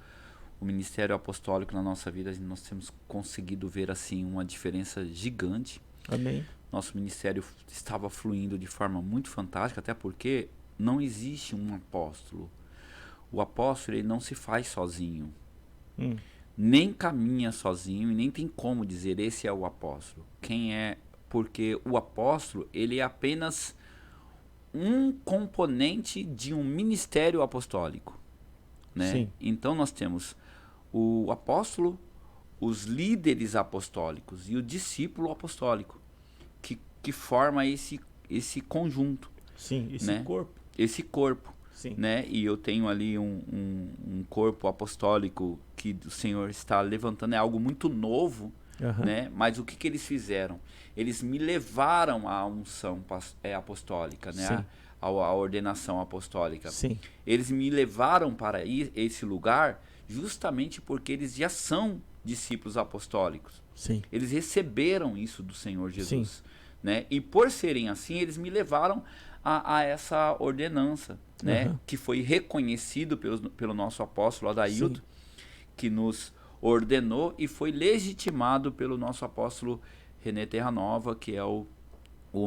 O ministério apostólico na nossa vida, nós temos conseguido ver assim uma diferença gigante. Amém. Nosso ministério estava fluindo de forma muito fantástica, até porque não existe um apóstolo. O apóstolo, ele não se faz sozinho. Nem caminha sozinho e nem tem como dizer esse é o apóstolo. Quem é? Porque o apóstolo, ele é apenas um componente de um ministério apostólico, né? Sim. Então nós temos o apóstolo, os líderes apostólicos e o discípulo apostólico, que forma esse conjunto. Sim, corpo. Esse corpo, Sim. Né? E eu tenho ali um corpo apostólico que o Senhor está levantando, é algo muito novo, né? Mas o que eles fizeram? Eles me levaram à unção apostólica, né? A ordenação apostólica. Sim. Eles me levaram para esse lugar justamente porque eles já são discípulos apostólicos. Sim. Eles receberam isso do Senhor Jesus, né? E por serem assim, eles me levaram a essa ordenança, né? Que foi reconhecido pelo nosso apóstolo Adailto, que nos ordenou, e foi legitimado pelo nosso apóstolo René Terranova, que é o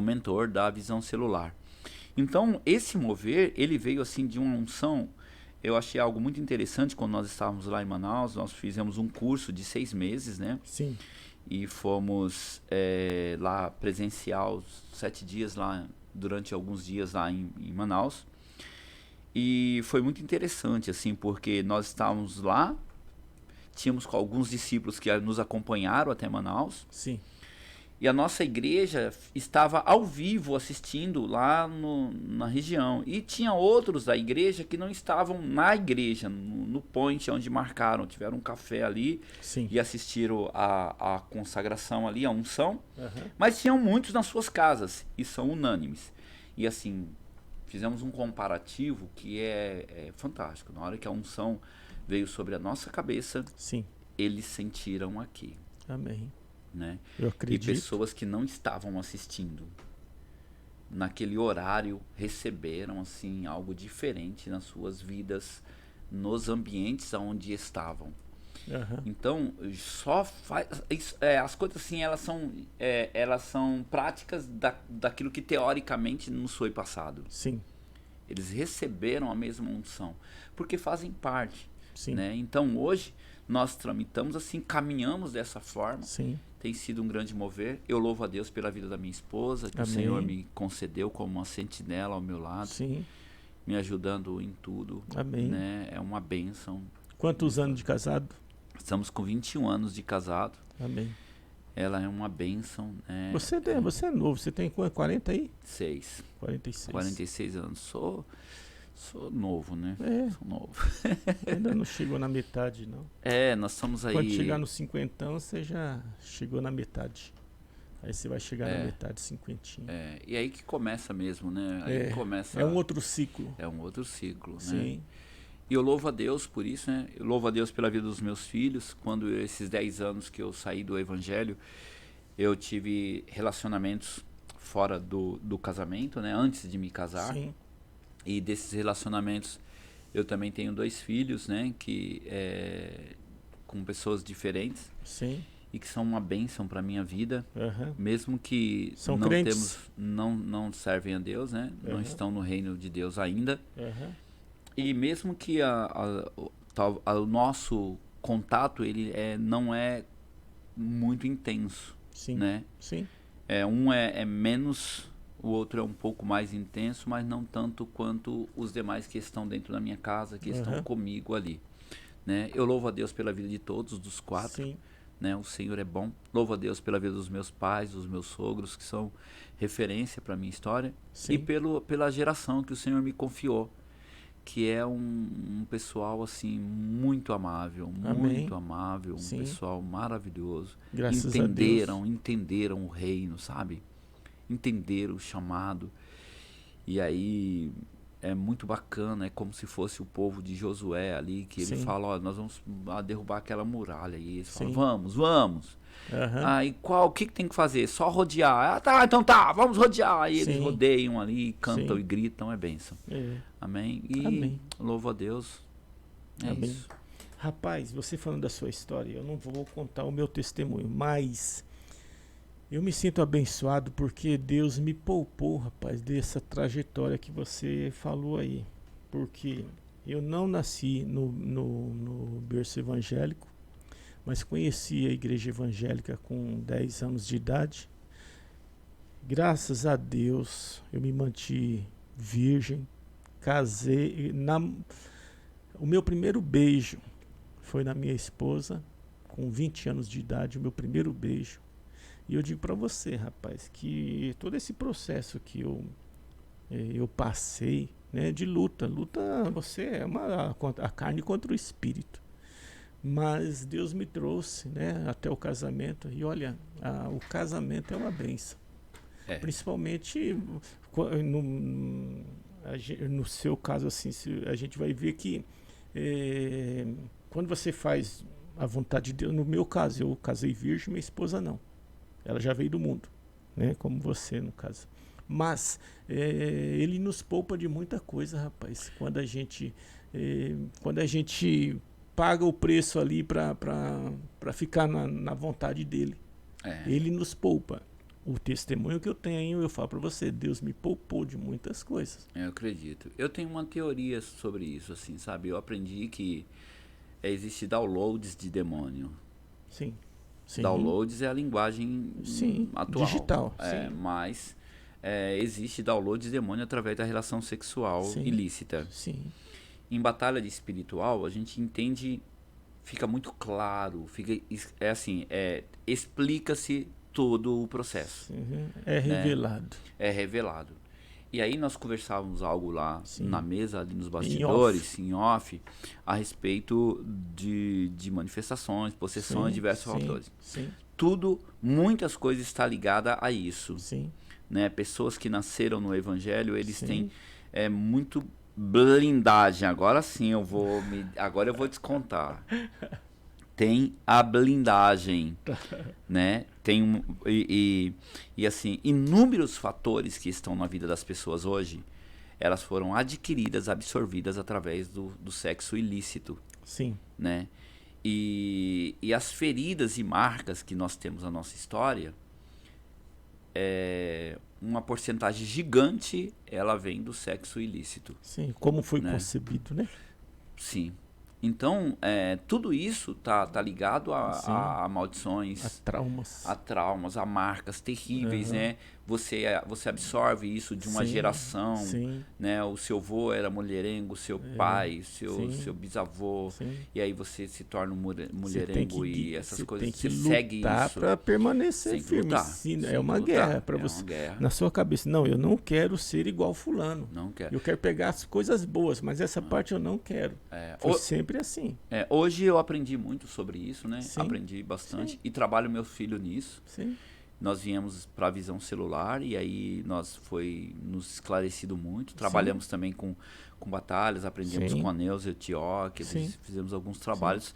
mentor da visão celular. Então, esse mover, ele veio assim de uma unção eu achei algo muito interessante quando nós estávamos lá em Manaus. Nós fizemos um curso de 6 meses, né? Sim. E fomos lá presencial 7 dias lá, durante alguns dias lá em Manaus. E foi muito interessante, assim, porque nós estávamos lá, tínhamos com alguns discípulos que nos acompanharam até Manaus. Sim. E a nossa igreja estava ao vivo assistindo lá na região. E tinha outros da igreja que não estavam na igreja, no point onde marcaram. Tiveram um café ali. Sim. E assistiram a consagração ali, a unção. Uhum. Mas tinham muitos nas suas casas e são unânimes. E assim, fizemos um comparativo que é fantástico. Na hora que a unção veio sobre a nossa cabeça, sim, eles sentiram aqui. Amém. Né? Eu acredito. E pessoas que não estavam assistindo naquele horário receberam assim algo diferente nas suas vidas, nos ambientes onde estavam. Uhum. Então só faz as coisas assim, elas são práticas daquilo que teoricamente nos foi passado. Sim. Eles receberam a mesma unção porque fazem parte. Sim. Né? Então hoje nós tramitamos assim, caminhamos dessa forma. Sim. Tem sido um grande mover. Eu louvo a Deus pela vida da minha esposa, que Amém. o Senhor me concedeu como uma sentinela ao meu lado. Sim. Me ajudando em tudo. Amém. Né? É uma bênção. Quantos anos de casado? Estamos com 21 anos de casado. Amém. Ela é uma bênção. Né? Você é novo, você tem quanto? 40 aí? 46. 46 anos. Sou novo, né? Sou novo. Ainda não chegou na metade, não. Nós estamos aí... Quando chegar nos 50 anos, você já chegou na metade. Aí você vai chegar na metade, 50. E aí que começa mesmo, né? Aí começa... É um outro ciclo. É um outro ciclo, Sim. né? E eu louvo a Deus por isso, né? Eu louvo a Deus pela vida dos meus filhos. Quando esses 10 anos que eu saí do Evangelho, eu tive relacionamentos fora do casamento, né? Antes de me casar. Sim. E desses relacionamentos eu também tenho 2 filhos, né? Que com pessoas diferentes. Sim. E que são uma bênção para minha vida. Uhum. Mesmo que são não crentes. não servem a Deus, né? Não estão no reino de Deus ainda. Uhum. E mesmo que o nosso contato ele não é muito intenso. Sim. Né? Sim. Um é menos, o outro é um pouco mais intenso, mas não tanto quanto os demais que estão dentro da minha casa, que estão comigo ali. Né? Eu louvo a Deus pela vida de todos, dos 4. Sim. Né? O Senhor é bom. Louvo a Deus pela vida dos meus pais, dos meus sogros, que são referência para a minha história. Sim. E pela geração que o Senhor me confiou, que é um pessoal assim muito amável, Amém. muito amável, um pessoal maravilhoso. Graças a Deus. Entenderam o reino, sabe? Entenderam o chamado. E aí é muito bacana, é como se fosse o povo de Josué ali, que ele fala, ó, nós vamos derrubar aquela muralha. E eles falam, vamos. Uhum. Aí o que tem que fazer? Só rodear. Então vamos rodear. Aí eles rodeiam ali, cantam e gritam, é bênção. Amém? E Amém. Louvo a Deus. Amém. Isso. Rapaz, você falando da sua história, eu não vou contar o meu testemunho, mas eu me sinto abençoado porque Deus me poupou, rapaz, dessa trajetória que você falou aí. Porque eu não nasci no berço evangélico, mas conheci a igreja evangélica com 10 anos de idade. Graças a Deus, eu me mantive virgem, casei. O meu primeiro beijo foi na minha esposa, com 20 anos de idade, o meu primeiro beijo. E eu digo para você, rapaz, que todo esse processo que eu passei, né, de luta, você é a carne contra o espírito. Mas Deus me trouxe, né, até o casamento. E olha, o casamento é uma bênção. Principalmente no seu caso, assim, a gente vai ver que quando você faz a vontade de Deus, no meu caso, eu casei virgem, minha esposa não. Ela já veio do mundo, né, como você, no caso. Mas ele nos poupa de muita coisa, rapaz. Quando a gente paga o preço ali para ficar na vontade dele. Ele nos poupa. O testemunho que eu tenho, eu falo para você, Deus me poupou de muitas coisas. Eu acredito. Eu tenho uma teoria sobre isso, assim, sabe? Eu aprendi que existe downloads de demônio. Sim. Sim. Downloads é a linguagem atual. Digital. Mas existe downloads de demônio através da relação sexual ilícita. Sim. Em batalha de espiritual, a gente entende, fica muito claro, explica-se todo o processo. É revelado. Né? É revelado. E aí nós conversávamos algo lá na mesa, ali nos bastidores, em off, a respeito de manifestações, possessões, diversos fatores. Tudo, muitas coisas está ligada a isso. Né? Pessoas que nasceram no Evangelho, eles têm muito blindagem. Agora sim agora eu vou descontar. Tem a blindagem, né? Tem assim, inúmeros fatores que estão na vida das pessoas hoje, elas foram adquiridas, absorvidas através do sexo ilícito. Sim. Né? E as feridas e marcas que nós temos na nossa história, uma porcentagem gigante, ela vem do sexo ilícito. Sim, como foi concebido, né? Sim. Então, tudo isso tá ligado a maldições, a traumas, a marcas terríveis, né? Você absorve isso de uma geração, né? O seu avô era mulherengo, seu pai, seu bisavô, e aí você se torna mulherengo e essas coisas. Você segue isso para permanecer firme. É uma guerra para você. Na sua cabeça, não, eu não quero ser igual fulano. Não quero. Eu quero pegar as coisas boas, mas essa parte eu não quero. Foi sempre assim. Hoje eu aprendi muito sobre isso, né? Aprendi bastante e trabalho meu filho nisso. Nós viemos para a visão celular e aí foi nos esclarecido muito. Trabalhamos também com batalhas, aprendemos com a Neuza e o Tioque, fizemos alguns trabalhos,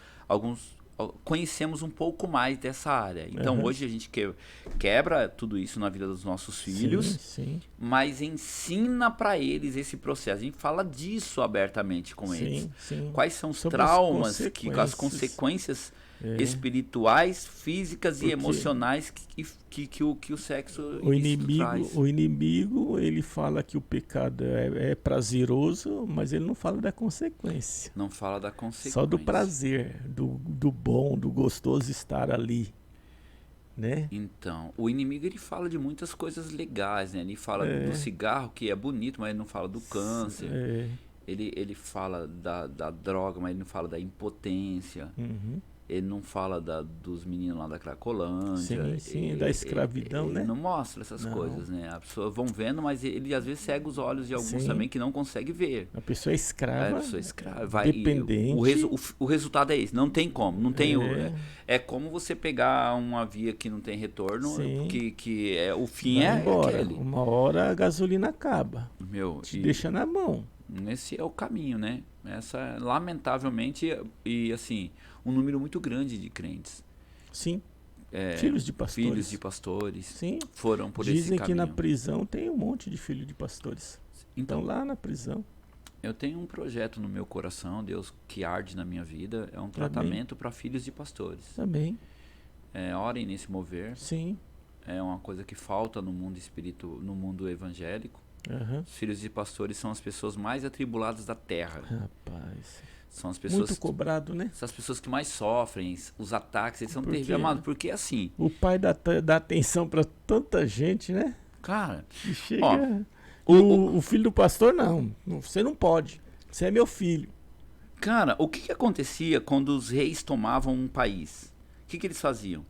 conhecemos um pouco mais dessa área. Então hoje a gente quebra tudo isso na vida dos nossos filhos, mas ensina para eles esse processo. A gente fala disso abertamente com eles. Quais são os traumas, as consequências espirituais, físicas e emocionais que o sexo traz. O inimigo, ele fala que o pecado é prazeroso, mas ele não fala da consequência. Não fala da consequência. Só do prazer, do bom, do gostoso estar ali. Né? Então, o inimigo ele fala de muitas coisas legais, né? Ele fala do cigarro, que é bonito, mas ele não fala do câncer. Ele fala da droga, mas ele não fala da impotência. Ele não fala dos meninos lá da Cracolândia. Da escravidão, ele né? Não mostra essas coisas, né? As pessoas vão vendo, mas ele às vezes cega os olhos de alguns também que não consegue ver. A pessoa é escrava, dependente. O resultado é esse, não tem como. Não tem é como você pegar uma via que não tem retorno, que o fim é aquele. Uma hora a gasolina acaba. Te deixa na mão. Esse é o caminho, né? Lamentavelmente, e assim, um número muito grande de crentes. Filhos de pastores. Filhos de pastores foram por esse caminho. Dizem que na prisão tem um monte de filhos de pastores. Então lá na prisão. Eu tenho um projeto no meu coração, Deus, que arde na minha vida, é um tratamento para filhos de pastores. Também. Orem nesse mover. É uma coisa que falta no mundo no mundo evangélico. Os filhos de pastores são as pessoas mais atribuladas da terra. Rapaz. São as pessoas muito cobrado, né? São as pessoas que mais sofrem, os ataques, eles são terríveis, amado, porque assim... O pai dá atenção para tanta gente, né? Cara... E chega... O filho do pastor, não. Você não pode. Você é meu filho. Cara, o que acontecia quando os reis tomavam um país? O que eles faziam?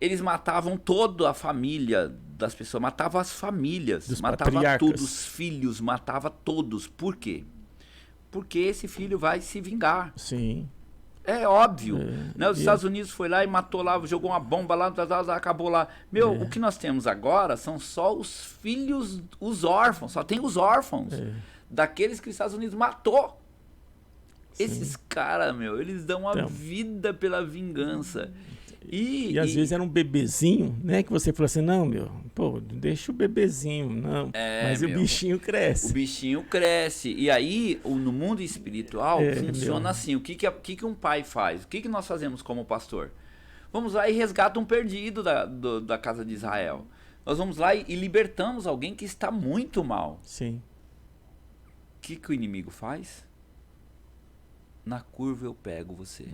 Eles matavam toda a família das pessoas, matavam as famílias, matava todos os filhos, matava todos. Por quê? Porque esse filho vai se vingar. É óbvio. Né? Os Estados Unidos foi lá e matou lá, jogou uma bomba lá, acabou lá. O que nós temos agora são só os filhos, os órfãos, só tem os órfãos daqueles que os Estados Unidos matou. Esses caras, eles dão a vida pela vingança. E às vezes era um bebezinho, né? Que você falou assim, não, deixa o bebezinho, não. Mas o bichinho cresce. O bichinho cresce. E aí, no mundo espiritual, funciona assim. O que um pai faz? O que nós fazemos como pastor? Vamos lá e resgata um perdido da casa de Israel. Nós vamos lá e libertamos alguém que está muito mal. Sim. O que o inimigo faz? Na curva eu pego você.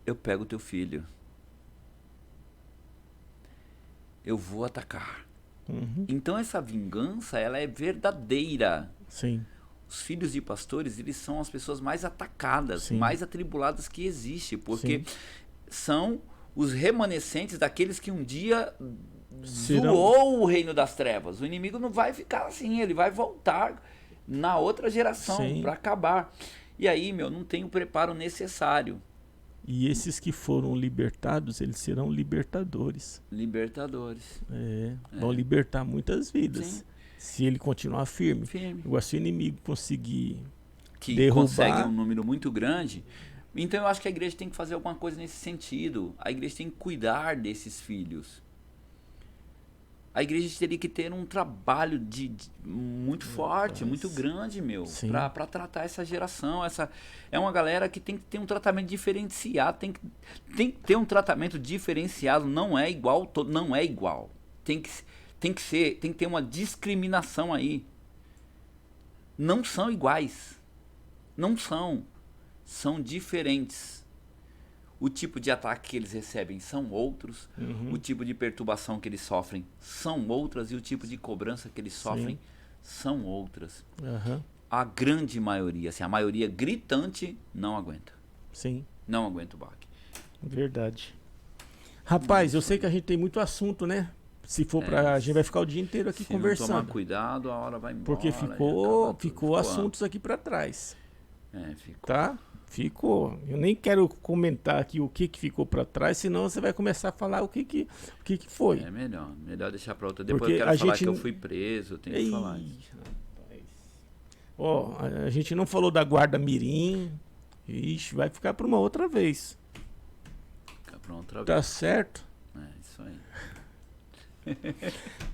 Eu pego teu filho. Eu vou atacar. Então essa vingança, ela é verdadeira. Sim. Os filhos de pastores, eles são as pessoas mais atacadas, Sim. mais atribuladas que existe, porque são os remanescentes daqueles que um dia zoou o reino das trevas. O inimigo não vai ficar assim, ele vai voltar na outra geração para acabar. E aí, não tem o preparo necessário. E esses que foram libertados, eles serão libertadores. Libertadores. Vão libertar muitas vidas. Sim. Se ele continuar firme. Igual se o inimigo conseguir derrubar... consegue um número muito grande. Então eu acho que a igreja tem que fazer alguma coisa nesse sentido. A igreja tem que cuidar desses filhos. A igreja teria que ter um trabalho muito forte, muito grande, para tratar essa geração. É uma galera que tem que ter um tratamento diferenciado. Tem que ter um tratamento diferenciado. Não é igual. Não é igual. Tem que ter uma discriminação aí. Não são iguais. Não são. São diferentes. O tipo de ataque que eles recebem são outros. O tipo de perturbação que eles sofrem são outras. E o tipo de cobrança que eles sofrem são outras. A grande maioria, assim, a maioria gritante, não aguenta. Sim. Não aguenta o baque. Verdade. Rapaz, eu sei que a gente tem muito assunto, né? Se for a gente vai ficar o dia inteiro aqui conversando. Se não tomar cuidado, a hora vai embora. Porque ficou assuntos aqui para trás. Ficou. Tá? Ficou. Eu nem quero comentar aqui o que ficou para trás, senão você vai começar a falar o que foi. É melhor deixar para outra. Depois eu quero falar que eu fui preso, eu tenho que falar isso. Ó, a gente não falou da guarda mirim. Ixi, vai ficar para uma outra vez. Ficar para outra vez. Tá certo? Isso aí.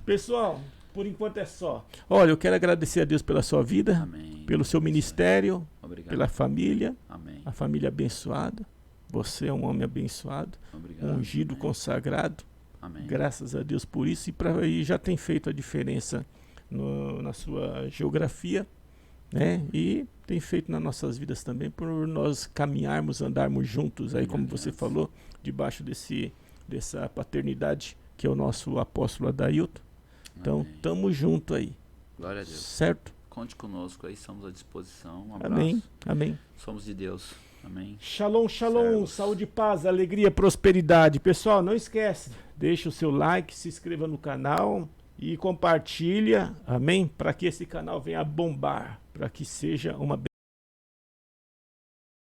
Pessoal, por enquanto é só. Olha, eu quero agradecer a Deus pela sua vida, Amém. Pelo seu ministério, obrigado. Pela família, Amém. A família abençoada. Você é um homem abençoado, obrigado. Ungido, Amém. Consagrado. Amém. Graças a Deus por isso. E já tem feito a diferença na sua geografia, né? E tem feito nas nossas vidas também, por nós caminharmos, andarmos juntos, aí como você falou, debaixo dessa paternidade que é o nosso apóstolo Adailton. Então, Amém. Tamo junto aí. Glória a Deus. Certo? Conte conosco aí, estamos à disposição. Um abraço. Amém. Amém. Somos de Deus. Amém. Shalom, shalom. Saúde, paz, alegria, prosperidade. Pessoal, não esquece, deixa o seu like, se inscreva no canal e compartilha, amém? Para que esse canal venha a bombar, para que seja uma